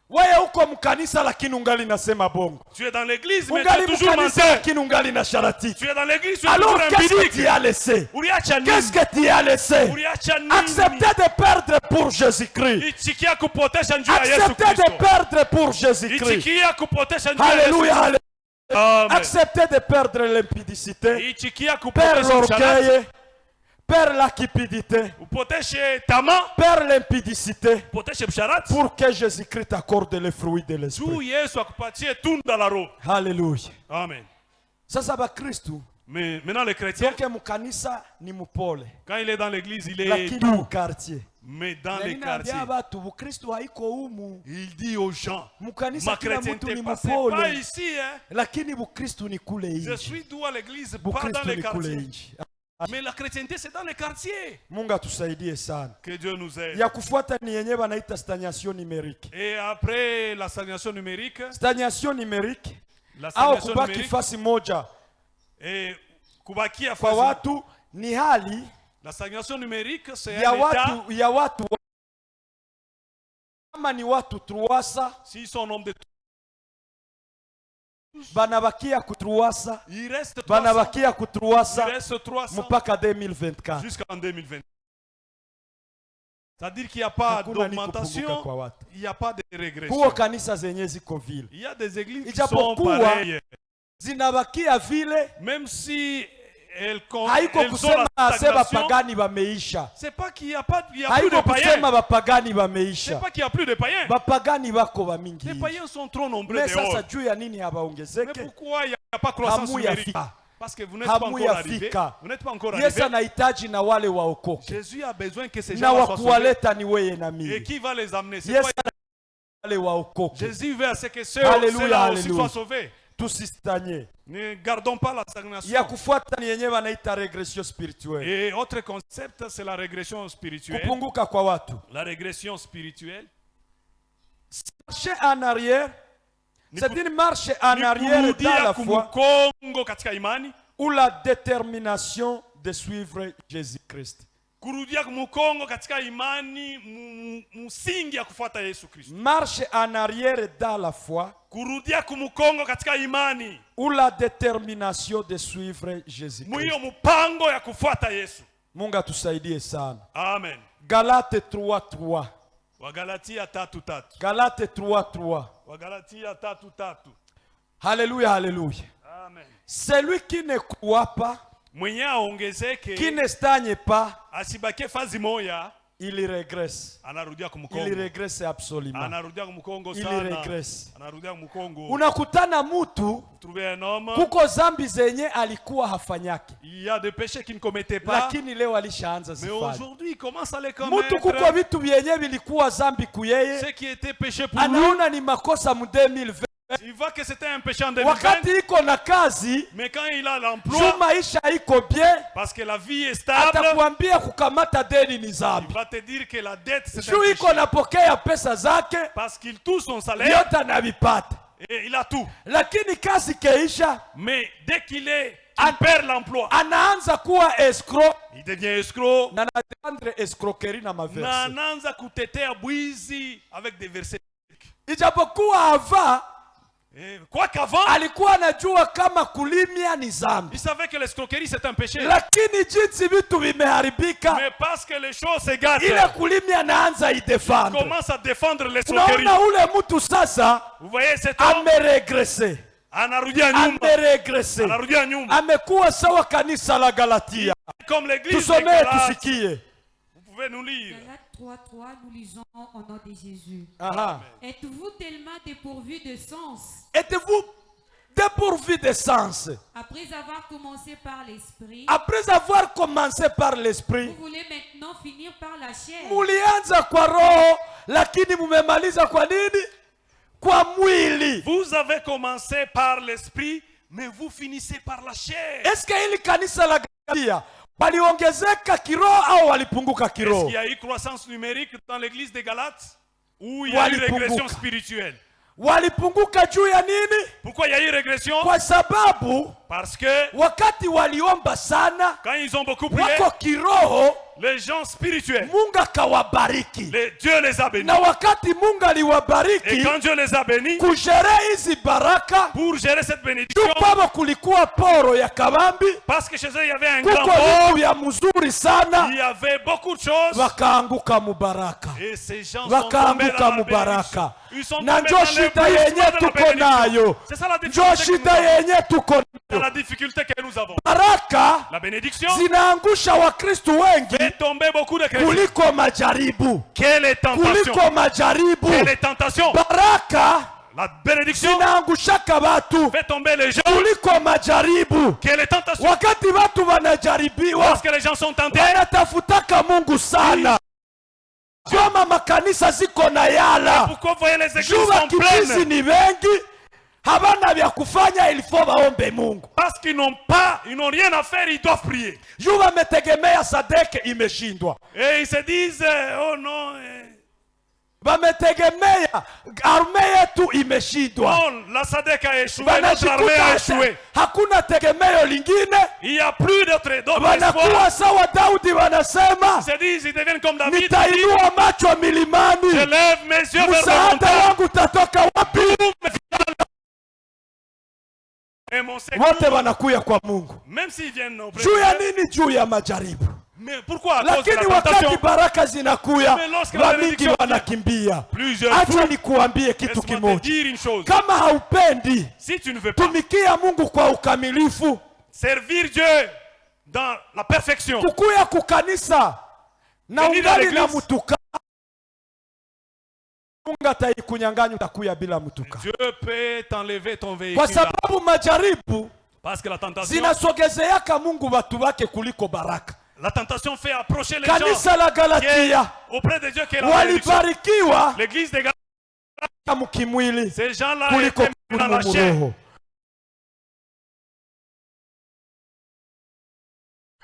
Speaker 1: Wewe uko mkanisa lakini ungali nasema bongo.
Speaker 2: Tu es dans l'église mais tu
Speaker 1: Ungali
Speaker 2: es toujours
Speaker 1: mkanisa
Speaker 2: menteur.
Speaker 1: lakini ungali na sharati.
Speaker 2: Tu es dans l'église, tu es
Speaker 1: Alors
Speaker 2: toujours
Speaker 1: qu'est-ce que
Speaker 2: impudique.
Speaker 1: tu as laissé?
Speaker 2: Uliacha nini?
Speaker 1: Qu'est-ce que tu as laissé?
Speaker 2: Uliacha nini?
Speaker 1: Accepter de perdre pour Jésus-Christ.
Speaker 2: Itikia kupotesha njia ya Yesu
Speaker 1: Accepter de
Speaker 2: Kristo.
Speaker 1: perdre pour Jésus-Christ.
Speaker 2: Itikia kupotesha njia ya Yesu
Speaker 1: Alléluia,
Speaker 2: Kristo.
Speaker 1: alléluia.
Speaker 2: Amen.
Speaker 1: Accepter de perdre l'impudicité,
Speaker 2: Itikia
Speaker 1: perdre
Speaker 2: kupotesha usharati.
Speaker 1: l'orgueil, perdre la cupidité,
Speaker 2: Upoteshe tamaa,
Speaker 1: perdre l'impudicité,
Speaker 2: upoteshe usharati.
Speaker 1: pour que Jésus-Christ t'accorde les fruits de l'esprit.
Speaker 2: Juu Yesu akupatie tunda la roho.
Speaker 1: Alléluia.
Speaker 2: Amen.
Speaker 1: Sasa bakristu
Speaker 2: Mais maintenant le chrétien,
Speaker 1: toke mukanisa ni mupole,
Speaker 2: quand il est dans l'église, il est
Speaker 1: lakini
Speaker 2: doux.
Speaker 1: mukartier
Speaker 2: Mais dans les
Speaker 1: ninaambia
Speaker 2: quartiers,
Speaker 1: batu bukristu haiko humu.
Speaker 2: il dit aux gens,
Speaker 1: Mukanisa
Speaker 2: ma
Speaker 1: kila mtu
Speaker 2: chrétienté
Speaker 1: ni
Speaker 2: passez pas
Speaker 1: mupole,
Speaker 2: ici, hein.
Speaker 1: lakini bukristu ni kule
Speaker 2: Je
Speaker 1: nje.
Speaker 2: suis doux à l'église, pas dans
Speaker 1: Bukristu
Speaker 2: les
Speaker 1: ni kule
Speaker 2: quartiers.
Speaker 1: nje.
Speaker 2: Mais la chrétienté, c'est dans les quartiers.
Speaker 1: Mungu atusaidie sana.
Speaker 2: Que Dieu nous aide.
Speaker 1: Ya kufuata ni yenye banaita stagnation numérique.
Speaker 2: Et après la stagnation numérique,
Speaker 1: Stagnation numérique
Speaker 2: la
Speaker 1: au
Speaker 2: stagnation
Speaker 1: kubaki
Speaker 2: numérique
Speaker 1: fasi moja
Speaker 2: et kubakia
Speaker 1: kwa
Speaker 2: fazi-
Speaker 1: watu ni hali
Speaker 2: la stagnation numérique, c'est
Speaker 1: ya
Speaker 2: un état.
Speaker 1: watu kama ni watu 300
Speaker 2: S'ils sont nombre de
Speaker 1: banabakia ku 300
Speaker 2: il reste 300.
Speaker 1: banabakia ku
Speaker 2: Il
Speaker 1: 300
Speaker 2: reste 300
Speaker 1: mpaka 2024.
Speaker 2: jusqu'en 2020. C'est-à-dire qu'il n'y a pas
Speaker 1: Hakuna ni kupunguka
Speaker 2: d'augmentation,
Speaker 1: kwa watu.
Speaker 2: il n'y a pas de
Speaker 1: Kuo
Speaker 2: régression.
Speaker 1: kanisa zenye ziko vile
Speaker 2: Il y a des églises qui
Speaker 1: Ijapokuwa,
Speaker 2: sont pareilles.
Speaker 1: zinabakia vile,
Speaker 2: Même si elles
Speaker 1: haiko
Speaker 2: ont
Speaker 1: kusema
Speaker 2: la
Speaker 1: ase
Speaker 2: stagnation,
Speaker 1: bapagani bameisha,
Speaker 2: c'est pas qu'il n'y a pas il y a plus
Speaker 1: haiko
Speaker 2: de païens.
Speaker 1: kusema bapagani
Speaker 2: C'est
Speaker 1: bameisha,
Speaker 2: pas qu'il n'y a plus de païens.
Speaker 1: bapagani bako bamingi.
Speaker 2: Les païens sont trop nombreux
Speaker 1: Mais sasa
Speaker 2: dehors.
Speaker 1: juu ya nini
Speaker 2: Mais
Speaker 1: habaongezeke?
Speaker 2: pourquoi il n'y a pas croissance
Speaker 1: Hamu ya
Speaker 2: numérique?
Speaker 1: fika.
Speaker 2: Parce que vous n'êtes pas
Speaker 1: Hamu
Speaker 2: encore
Speaker 1: ya
Speaker 2: arrivé.
Speaker 1: fika.
Speaker 2: Vous n'êtes pas encore
Speaker 1: Yesu
Speaker 2: arrivé.
Speaker 1: anahitaji na wale waokoke,
Speaker 2: Jésus a besoin que ces
Speaker 1: na
Speaker 2: gens
Speaker 1: wa
Speaker 2: soient sauvés.
Speaker 1: kuwaleta ni weye na
Speaker 2: Et
Speaker 1: mimi.
Speaker 2: qui va les amener? C'est
Speaker 1: Yesu
Speaker 2: pas-
Speaker 1: anahitaji wale waokoke,
Speaker 2: Jésus veut à ce que ceux,
Speaker 1: Alléluia,
Speaker 2: ceux-là aussi
Speaker 1: alléluia.
Speaker 2: soient sauvés.
Speaker 1: tusistanye.
Speaker 2: Ne gardons pas la
Speaker 1: Ya
Speaker 2: stagnation.
Speaker 1: kufuata ni yenyewe wanaita regression spirituelle,
Speaker 2: Et autre concept, c'est la régression spirituelle.
Speaker 1: kupunguka kwa watu,
Speaker 2: La régression spirituelle.
Speaker 1: marcher en arrière.
Speaker 2: Ni
Speaker 1: C'est
Speaker 2: ku-
Speaker 1: une marche en
Speaker 2: Ni
Speaker 1: arrière dans
Speaker 2: kurudia
Speaker 1: la foi
Speaker 2: kumukongo katika imani.
Speaker 1: ou la détermination de suivre Jésus-Christ.
Speaker 2: Kurudia kumukongo katika imani, msingi ya kufuata Yesu Kristo.
Speaker 1: Marche en arrière dans la foi
Speaker 2: Kurudia kumukongo katika imani.
Speaker 1: ou la détermination de suivre Jésus-Christ.
Speaker 2: Mwiyo mpango ya kufuata Yesu.
Speaker 1: Mungu atusaidie sana.
Speaker 2: Amen.
Speaker 1: Galate 3:3.
Speaker 2: Wagalatia 3:3.
Speaker 1: Galate 3:3.
Speaker 2: Wagalatia 3:3.
Speaker 1: Alléluia, alléluia.
Speaker 2: Amen.
Speaker 1: Celui qui ne croit pas,
Speaker 2: Mwenye aongezeke,
Speaker 1: qui ne stagne pas,
Speaker 2: asibake fazi moya,
Speaker 1: il regresse.
Speaker 2: anarudia
Speaker 1: Il
Speaker 2: kumukongo.
Speaker 1: regresse absolument.
Speaker 2: Anarudia kumukongo
Speaker 1: Il
Speaker 2: sana.
Speaker 1: regresse.
Speaker 2: Anarudia kumukongo.
Speaker 1: Unakutana mutu
Speaker 2: Trouver un homme.
Speaker 1: kuko zambi zenye alikuwa hafanyaki,
Speaker 2: Il y a des péchés qu'il ne commettait pas.
Speaker 1: lakini leo alishaanza
Speaker 2: Mais
Speaker 1: zifanya.
Speaker 2: aujourd'hui, il commence à les
Speaker 1: Mutu kuko
Speaker 2: commettre.
Speaker 1: vitu vyenye vilikuwa zambi kuyeye,
Speaker 2: Ce qui était péché pour lui,
Speaker 1: anaona ni makosa mu 2020.
Speaker 2: il voit que c'était un péché en 2020.
Speaker 1: Wakati iko na kazi,
Speaker 2: Mais quand il a l'emploi,
Speaker 1: juu maisha iko bien,
Speaker 2: parce que la vie est stable,
Speaker 1: atakwambia kukamata deni ni
Speaker 2: il
Speaker 1: zambi.
Speaker 2: va te dire que la dette, c'est un
Speaker 1: Juu iko
Speaker 2: péché.
Speaker 1: napokea pesa zake,
Speaker 2: Parce qu'il touche son salaire
Speaker 1: yote anavipata,
Speaker 2: et il a tout.
Speaker 1: lakini kazi keisha,
Speaker 2: Mais dès qu'il perd l'emploi,
Speaker 1: anaanza kuwa escroc
Speaker 2: il devient escroc.
Speaker 1: na anatendre escroquerie na
Speaker 2: Na
Speaker 1: maverse.
Speaker 2: anaanza kutetea bwizi avec des versets.
Speaker 1: Ijapokuwa ava
Speaker 2: Quoi qu'avant,
Speaker 1: alikuwa anajua kama kulimia ni zambi,
Speaker 2: il savait que l'escroquerie c'est un péché.
Speaker 1: lakini jinsi vitu vimeharibika,
Speaker 2: Mais parce que les choses se gâtent,
Speaker 1: ile kulimia naanza
Speaker 2: il
Speaker 1: idefendre.
Speaker 2: commence à défendre l'escroquerie.
Speaker 1: Unaona ule mtu sasa
Speaker 2: Vous voyez cet homme,
Speaker 1: ameregrese,
Speaker 2: anarudia nyuma.
Speaker 1: ameregrese,
Speaker 2: Anarudia nyuma.
Speaker 1: amekuwa sawa kanisa la Galatia.
Speaker 2: Comme l'église de
Speaker 1: Tusomee
Speaker 2: Galates.
Speaker 1: tusikie.
Speaker 2: Vous pouvez nous lire.
Speaker 3: Galates 3:3, nous lisons au nom de Jésus.
Speaker 1: Aha.
Speaker 3: Êtes-vous tellement dépourvus de sens,
Speaker 1: Êtes-vous dépourvu de sens?
Speaker 3: après avoir commencé par l'esprit,
Speaker 1: Après avoir commencé par l'esprit,
Speaker 3: vous voulez maintenant finir par la chair?
Speaker 1: mulianza kwa roho, lakini mumemaliza kwa nini? Kwa mwili.
Speaker 2: Vous avez commencé par l'esprit, mais vous finissez par la chair.
Speaker 1: Eske hili kanisa la Galatia waliongezeka kiroho au walipunguka
Speaker 2: Est-ce
Speaker 1: kiroho?
Speaker 2: qu'il y a eu croissance numérique dans l'église de Galates? Ou il y a eu
Speaker 1: Walipunguka.
Speaker 2: régression spirituelle?
Speaker 1: Walipunguka juu ya nini?
Speaker 2: Pourquoi il y a eu régression?
Speaker 1: Kwa sababu
Speaker 2: Parce que
Speaker 1: wakati waliomba sana,
Speaker 2: quand ils ont beaucoup prié,
Speaker 1: wako kiroho,
Speaker 2: les gens spirituels,
Speaker 1: Mungu akawabariki.
Speaker 2: Dieu les a bénis.
Speaker 1: Na wakati Mungu
Speaker 2: Et
Speaker 1: aliwabariki
Speaker 2: quand Dieu les a bénis,
Speaker 1: kujere hizi baraka,
Speaker 2: pour gérer cette bénédiction,
Speaker 1: kwabo kulikuwa poro ya kabambi,
Speaker 2: parce que chez eux il y avait un grand
Speaker 1: kuko
Speaker 2: port,
Speaker 1: vitu ya mzuri sana,
Speaker 2: il y avait beaucoup de choses,
Speaker 1: wakaanguka mubaraka,
Speaker 2: et ces gens sont tombés dans
Speaker 1: wakaanguka
Speaker 2: la
Speaker 1: mubaraka.
Speaker 2: bénédiction. Ils sont
Speaker 1: Na
Speaker 2: tombés
Speaker 1: njo
Speaker 2: dans le
Speaker 1: shida
Speaker 2: bruissement
Speaker 1: yenye
Speaker 2: de la
Speaker 1: tuko
Speaker 2: bénédiction.
Speaker 1: nayo,
Speaker 2: C'est ça la
Speaker 1: njo
Speaker 2: difficulté que nous
Speaker 1: shida
Speaker 2: avons.
Speaker 1: yenye tuko
Speaker 2: C'est
Speaker 1: nayo.
Speaker 2: la difficulté que nous avons.
Speaker 1: Baraka
Speaker 2: La bénédiction
Speaker 1: zinaangusha Wakristo wengi
Speaker 2: fait tomber beaucoup de chrétiens.
Speaker 1: kuliko majaribu,
Speaker 2: Quelle tentation!
Speaker 1: kuliko majaribu.
Speaker 2: Quelle tentation!
Speaker 1: Baraka
Speaker 2: La bénédiction
Speaker 1: zinaangushaka watu
Speaker 2: fait tomber les gens.
Speaker 1: kuliko majaribu.
Speaker 2: Quelle tentation!
Speaker 1: Wakati watu wanajaribiwa,
Speaker 2: Lorsque les gens sont tentés,
Speaker 1: wanatafutaka Mungu sana. Kama makanisa ziko na yala,
Speaker 2: pourquoi vous voyez les églises
Speaker 1: juu
Speaker 2: sont
Speaker 1: wakimbizi
Speaker 2: pleines?
Speaker 1: ni wengi, habana vya kufanya, ilifo waombe Mungu.
Speaker 2: Parce qu'ils n'ont rien à faire, ils doivent prier.
Speaker 1: Juu wametegemea Sadeke imeshindwa,
Speaker 2: Et ils se disent, oh non,
Speaker 1: wametegemea arme yetu imeshindwa,
Speaker 2: non, la SADC a échoué, notre armée a échoué.
Speaker 1: hakuna tegemeo lingine.
Speaker 2: Il n'y a plus d'autre espoir.
Speaker 1: Wanakuwa sawa Daudi, wanasema
Speaker 2: Ils se disent, ils deviennent comme David.
Speaker 1: nitainua macho
Speaker 2: Je
Speaker 1: milimani,
Speaker 2: lève mes yeux vers le
Speaker 1: msaada
Speaker 2: montagne.
Speaker 1: wangu utatoka wapi?
Speaker 2: Et mon secours,
Speaker 1: Wote wanakuya kwa Mungu.
Speaker 2: même s'ils viennent auprès
Speaker 1: Juu ya
Speaker 2: de Dieu.
Speaker 1: nini? Juu ya majaribu.
Speaker 2: Mais pourquoi? À cause de
Speaker 1: Lakini
Speaker 2: la
Speaker 1: wakati
Speaker 2: tentation.
Speaker 1: baraka zinakuya,
Speaker 2: Mais lorsque la
Speaker 1: wamingi
Speaker 2: bénédiction
Speaker 1: wanakimbia.
Speaker 2: Plusieurs
Speaker 1: Acha
Speaker 2: fois,
Speaker 1: nikuambie kitu
Speaker 2: laisse-moi te
Speaker 1: kimoja,
Speaker 2: dire une chose.
Speaker 1: kama haupendi
Speaker 2: Si tu ne veux pas
Speaker 1: tumikia Mungu kwa ukamilifu,
Speaker 2: servir Dieu dans la perfection,
Speaker 1: kukuya kukanisa na
Speaker 2: Venir à
Speaker 1: ungali na
Speaker 2: l'église.
Speaker 1: mutuka, Mungu ataikunyang'anya, utakuya bila mutuka,
Speaker 2: Dieu peut t'enlever ton
Speaker 1: kwa
Speaker 2: véhicule.
Speaker 1: sababu majaribu
Speaker 2: Parce que la tentation
Speaker 1: zinasogezeaka Mungu watu wake kuliko baraka.
Speaker 2: fait approcher les gens
Speaker 1: Kanisa la
Speaker 2: qui est
Speaker 1: Galatia
Speaker 2: auprès de Dieu qui est la bénédiction.
Speaker 1: walibarikiwa
Speaker 2: L'église des Galates,
Speaker 1: mukimwili
Speaker 2: ces gens-là
Speaker 1: kuliko
Speaker 2: étaient dans la chair.
Speaker 1: muroho.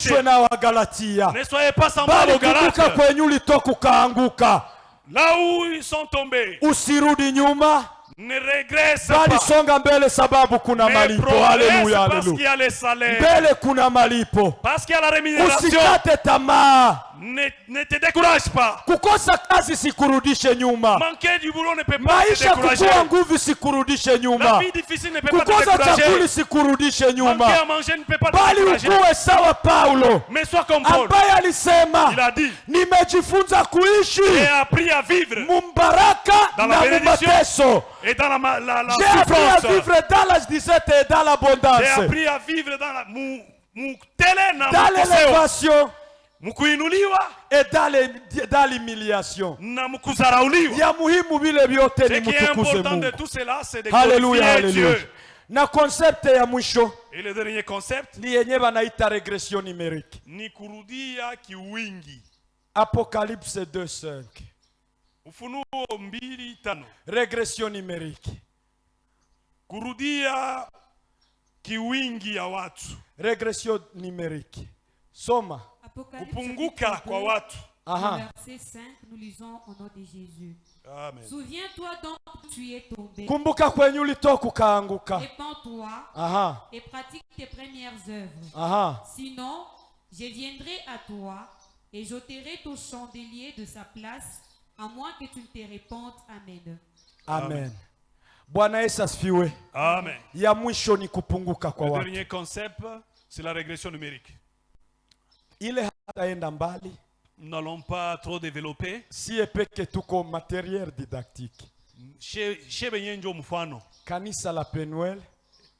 Speaker 1: Shwe na Wagalatia,
Speaker 2: Ne soyez pas semblables
Speaker 1: bali
Speaker 2: aux Galates.
Speaker 1: kumbuka kwenye ulitoka ukaanguka,
Speaker 2: Là où ils sont tombés,
Speaker 1: usirudi nyuma,
Speaker 2: ne régresse
Speaker 1: bali
Speaker 2: pas.
Speaker 1: songa mbele, sababu kuna
Speaker 2: Mais
Speaker 1: malipo.
Speaker 2: progresse
Speaker 1: Haleluya,
Speaker 2: parce qu'il y
Speaker 1: haleluya.
Speaker 2: a les salaires.
Speaker 1: Mbele kuna malipo,
Speaker 2: Parce qu'il y a la rémunération.
Speaker 1: usikate tamaa.
Speaker 2: Ne te décourage pas.
Speaker 1: Kukosa kazi sikurudishe nyuma,
Speaker 2: Manquer du boulot ne peut pas te
Speaker 1: maisha
Speaker 2: décourager.
Speaker 1: kukuwa nguvu sikurudishe
Speaker 2: La
Speaker 1: nyuma,
Speaker 2: vie difficile ne peut pas te
Speaker 1: kukosa chakuli
Speaker 2: décourager.
Speaker 1: sikurudishe
Speaker 2: Manquer
Speaker 1: nyuma,
Speaker 2: à manger ne peut pas te
Speaker 1: bali
Speaker 2: décourager.
Speaker 1: ukuwe sawa Paulo
Speaker 2: Mais sois comme Paul.
Speaker 1: ambaye alisema,
Speaker 2: Il a dit,
Speaker 1: nimejifunza kuishi
Speaker 2: j'ai appris à vivre
Speaker 1: mumbaraka
Speaker 2: Dans la
Speaker 1: na
Speaker 2: bénédiction.
Speaker 1: mumateso.
Speaker 2: et dans la
Speaker 1: J'ai appris à
Speaker 2: souffrance.
Speaker 1: vivre dans la disette et dans
Speaker 2: J'ai
Speaker 1: l'abondance,
Speaker 2: appris à vivre dans la tele na
Speaker 1: dans
Speaker 2: mukoseo.
Speaker 1: l'élévation
Speaker 2: Mukuinuliwa
Speaker 1: et dans l'humiliation.
Speaker 2: na mukuzarauliwa.
Speaker 1: Ya muhimu vile vyote
Speaker 2: Ce
Speaker 1: ni
Speaker 2: qui est
Speaker 1: mutukuze
Speaker 2: important de
Speaker 1: Mungu.
Speaker 2: tout cela, c'est de
Speaker 1: Haleluya,
Speaker 2: glorifier
Speaker 1: haleluya.
Speaker 2: Dieu.
Speaker 1: Na concept ya mwisho
Speaker 2: Et le dernier concept
Speaker 1: ni yenye banaita regression numérique.
Speaker 2: ni kurudia kiwingi.
Speaker 1: Apocalypse 2:5.
Speaker 2: Ufunuo 2:5.
Speaker 1: Regression numérique.
Speaker 2: Kurudia kiwingi ya watu.
Speaker 1: Regression numérique. Soma.
Speaker 3: Apocalypse
Speaker 2: Kupunguka
Speaker 3: chapitre
Speaker 2: kwa
Speaker 3: 2,
Speaker 2: watu.
Speaker 1: Aha.
Speaker 3: verset 5, nous lisons au nom de Jésus.
Speaker 2: Amen.
Speaker 3: Souviens-toi donc où tu es tombé,
Speaker 1: Kumbuka kwenye ulitoka ukaanguka.
Speaker 3: répands-toi
Speaker 1: Aha.
Speaker 3: et pratique tes premières œuvres.
Speaker 1: Aha.
Speaker 3: Sinon, je viendrai à toi et j'ôterai ton chandelier de sa place, à moins que tu ne te répandes. Amen.
Speaker 1: Amen. Bwana Yesu asifiwe.
Speaker 2: Amen.
Speaker 1: Ya mwisho ni kupunguka kwa
Speaker 2: Le
Speaker 1: watu.
Speaker 2: dernier concept, c'est la régression numérique.
Speaker 1: Ile hataenda mbali,
Speaker 2: Nous n'allons pas trop développer.
Speaker 1: si epeke tuko matériel didactique.
Speaker 2: Chez Benyenjo Mufano,
Speaker 1: Kanisa la Penuel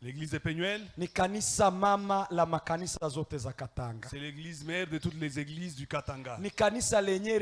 Speaker 2: l'église de Penuel,
Speaker 1: ni kanisa mama la makanisa zote za Katanga.
Speaker 2: c'est l'église mère de toutes les églises du Katanga.
Speaker 1: Ni kanisa lenye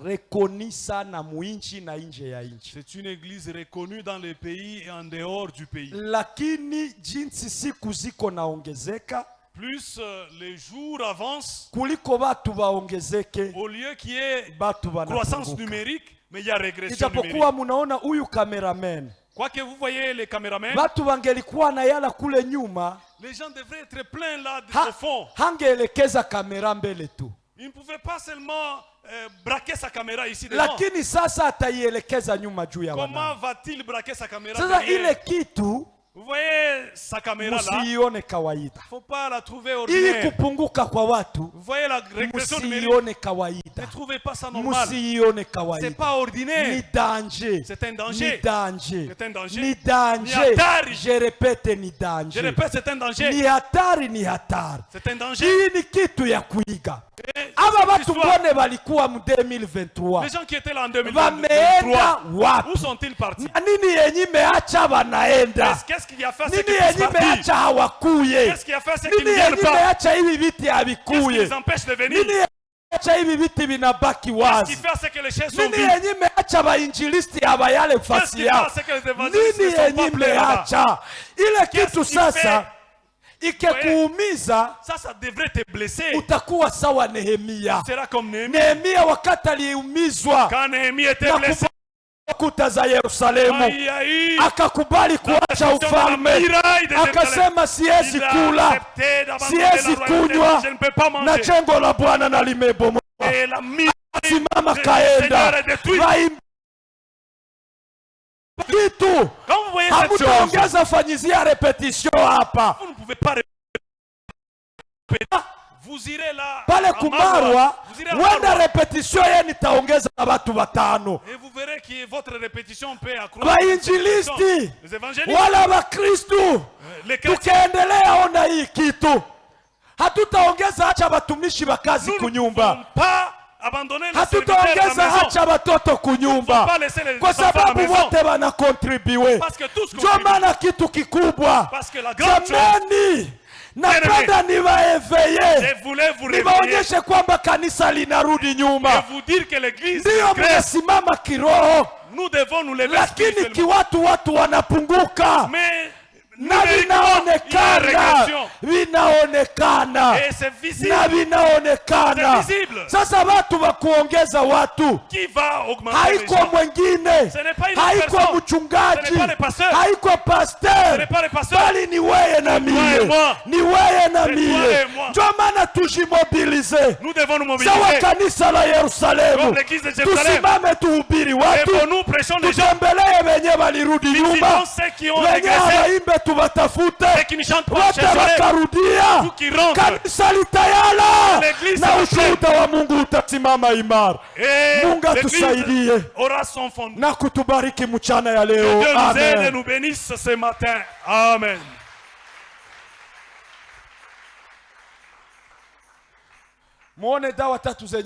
Speaker 1: rekoni sana muinchi na nje ya nchi.
Speaker 2: C'est une église reconnue dans le pays et en dehors du pays.
Speaker 1: Lakini jinsi siku ziko naongezeka,
Speaker 2: Plus les jours avancent,
Speaker 1: kuliko watu waongezeke,
Speaker 2: au lieu qu'il y ait
Speaker 1: batu
Speaker 2: croissance
Speaker 1: wanapunguka.
Speaker 2: numérique, mais il y a régression numérique.
Speaker 1: Ijapokuwa munaona huyu cameraman,
Speaker 2: Quoique vous voyez les caméramans,
Speaker 1: watu wangelikuwa na yala kule nyuma,
Speaker 2: les gens devraient être pleins là
Speaker 1: ha,
Speaker 2: au fond.
Speaker 1: hangeelekeza kamera mbele tu,
Speaker 2: Il ne pouvait pas seulement braquer sa caméra ici devant.
Speaker 1: lakini sasa ataielekeza nyuma juu ya
Speaker 2: Comment
Speaker 1: wana.
Speaker 2: va-t-il braquer sa caméra
Speaker 1: Sasa
Speaker 2: derrière?
Speaker 1: ile kitu
Speaker 2: Vous voyez sa caméra là?
Speaker 1: Musione kawaida.
Speaker 2: Faut pas la trouver
Speaker 1: Ili
Speaker 2: ordinaire.
Speaker 1: kupunguka kwa watu,
Speaker 2: Vous voyez la régression numérique?
Speaker 1: musione kawaida.
Speaker 2: Ne trouvez pas ça normal.
Speaker 1: Musione
Speaker 2: C'est
Speaker 1: kawaida.
Speaker 2: pas ordinaire.
Speaker 1: Ni danger.
Speaker 2: C'est un danger.
Speaker 1: Ni danger.
Speaker 2: C'est un danger.
Speaker 1: Ni danger.
Speaker 2: Ni hatari.
Speaker 1: Je répète, ni
Speaker 2: Je
Speaker 1: danger.
Speaker 2: répète, c'est un danger.
Speaker 1: Ni hatari, ni hatari.
Speaker 2: C'est un danger.
Speaker 1: Hii ni kitu ya kuiga.
Speaker 2: Et
Speaker 1: Aba
Speaker 2: cette
Speaker 1: watu
Speaker 2: histoire,
Speaker 1: bone walikuwa mu 2023.
Speaker 2: les gens qui étaient là en
Speaker 1: Vameenda
Speaker 2: 2023,
Speaker 1: wapi?
Speaker 2: où sont-ils partis?
Speaker 1: Na nini yenye imeacha wanaenda?
Speaker 2: Qu'est-ce qu'il a fait, c'est
Speaker 1: Nini
Speaker 2: qu'ils
Speaker 1: yenye
Speaker 2: sont partis?
Speaker 1: imeacha hawakuye?
Speaker 2: Qu'est-ce qu'il a fait, c'est qu'ils
Speaker 1: Nini
Speaker 2: ne
Speaker 1: yenye
Speaker 2: viennent pas?
Speaker 1: imeacha hivi viti
Speaker 2: Qu'est-ce qui
Speaker 1: havikuye?
Speaker 2: les empêche de venir?
Speaker 1: Nini imeacha hivi viti vinabaki
Speaker 2: Qu'est-ce qui
Speaker 1: wazi?
Speaker 2: fait, c'est que les chaises sont
Speaker 1: Nini
Speaker 2: vides?
Speaker 1: yenye imeacha bainjilisti habayale
Speaker 2: Qu'est-ce
Speaker 1: fasi
Speaker 2: qui
Speaker 1: yao?
Speaker 2: fait, c'est que les évangélistes
Speaker 1: Nini
Speaker 2: ne sont
Speaker 1: yenye
Speaker 2: pas prêts là-bas?
Speaker 1: imeacha? Ile
Speaker 2: Qu'est-ce
Speaker 1: kitu
Speaker 2: qui
Speaker 1: sasa ikikuumiza,
Speaker 2: Ça devrait te blesser.
Speaker 1: utakuwa sawa Nehemia.
Speaker 2: Tu seras comme Néhémie.
Speaker 1: Nehemia wakati aliumizwa
Speaker 2: Quand Néhémie était
Speaker 1: na
Speaker 2: blessé,
Speaker 1: kuta za
Speaker 2: quand
Speaker 1: Yerusalemu,
Speaker 2: il y a eu
Speaker 1: akakubali kuacha ufalme, akasema siwezi kula, siwezi kunywa,
Speaker 2: je ne peux pas
Speaker 1: na
Speaker 2: manger.
Speaker 1: jengo la Bwana na limebomoka.
Speaker 2: Et la mise
Speaker 1: Simama
Speaker 2: du
Speaker 1: kaenda
Speaker 2: Seigneur est détruite.
Speaker 1: Vaimba kitu,
Speaker 2: Quand vous voyez cette chose,
Speaker 1: hamutaongeza fanyizia repetition hapa
Speaker 2: vous ne pouvez pas répéter. Vous irez là
Speaker 1: pale
Speaker 2: à
Speaker 1: Kumarwa,
Speaker 2: vous irez à
Speaker 1: wenda
Speaker 2: Marwa,
Speaker 1: repetition ye nitaongeza na watu watano,
Speaker 2: et vous verrez que votre répétition peut accroître.
Speaker 1: vainjilisti
Speaker 2: Les évangélistes,
Speaker 1: wala Wakristu.
Speaker 2: les chrétiens,
Speaker 1: Tukiendelea ona hii kitu, hatutaongeza hacha watumishi wa kazi
Speaker 2: nous ne
Speaker 1: kunyumba,
Speaker 2: pouvons pas abandonner les serviteurs à la
Speaker 1: hatutaongeza
Speaker 2: maison.
Speaker 1: hacha watoto kunyumba,
Speaker 2: Pas laisser les
Speaker 1: kwa
Speaker 2: enfants à la
Speaker 1: sababu
Speaker 2: maison.
Speaker 1: wote wanakontribiwe.
Speaker 2: Parce que tous
Speaker 1: Ndio
Speaker 2: contribuent.
Speaker 1: maana kitu kikubwa,
Speaker 2: Parce que la grande chose,
Speaker 1: jamani, napenda niwaeveye,
Speaker 2: je voulais vous réveiller
Speaker 1: niwaonyeshe kwamba kanisa linarudi
Speaker 2: et
Speaker 1: nyuma.
Speaker 2: vous dire que l'église
Speaker 1: Ndiyo
Speaker 2: Grèce,
Speaker 1: mnasimama kiroho,
Speaker 2: nous devons nous lever
Speaker 1: lakini
Speaker 2: spirituellement.
Speaker 1: kiwatu wanapunguka
Speaker 2: Mais
Speaker 1: na
Speaker 2: numériquement, il y a une
Speaker 1: vinaonekana,
Speaker 2: régression.
Speaker 1: vinaonekana
Speaker 2: Et c'est visible.
Speaker 1: na vinaonekana.
Speaker 2: C'est visible.
Speaker 1: Sasa watu wa kuongeza watu
Speaker 2: Qui va augmenter les
Speaker 1: haiko
Speaker 2: gens?
Speaker 1: mwengine,
Speaker 2: Ce n'est pas une
Speaker 1: haiko
Speaker 2: personne. Ce
Speaker 1: mchungaji,
Speaker 2: n'est pas les pasteurs.
Speaker 1: haiko
Speaker 2: Ce
Speaker 1: pasteur,
Speaker 2: n'est pas les pasteurs.
Speaker 1: bali ni weye na
Speaker 2: toi et
Speaker 1: mie,
Speaker 2: moi.
Speaker 1: ni weye na
Speaker 2: C'est toi
Speaker 1: mie.
Speaker 2: et moi.
Speaker 1: Ndio maana tujimobilize
Speaker 2: Nous devons nous
Speaker 1: sawa
Speaker 2: mobiliser
Speaker 1: kanisa la Yerusalemu,
Speaker 2: comme l'église de Jérusalem.
Speaker 1: tusimame tuhubiri
Speaker 2: Et
Speaker 1: watu,
Speaker 2: pour nous prêchons les gens.
Speaker 1: tutembelee wenye walirudi
Speaker 2: Visitons
Speaker 1: nyuma,
Speaker 2: ceux qui ont
Speaker 1: wenye
Speaker 2: régressé,
Speaker 1: hawaimbe tuwatafute,
Speaker 2: ceux qui ne chantent pas
Speaker 1: wote
Speaker 2: chez eux.
Speaker 1: wakarudia,
Speaker 2: Vous qui rentrent.
Speaker 1: kanisa litayala
Speaker 2: L'église
Speaker 1: na
Speaker 2: se
Speaker 1: ushuhuda wa Mungu utasimama imara.
Speaker 2: Et
Speaker 1: Mungu atusaidie
Speaker 2: l'église aura son fondement.
Speaker 1: na kutubariki mchana ya
Speaker 2: Que
Speaker 1: leo.
Speaker 2: Dieu nous aide et
Speaker 1: Amen.
Speaker 2: nous bénisse ce matin. Amen.
Speaker 1: Muone dawa tatu zenye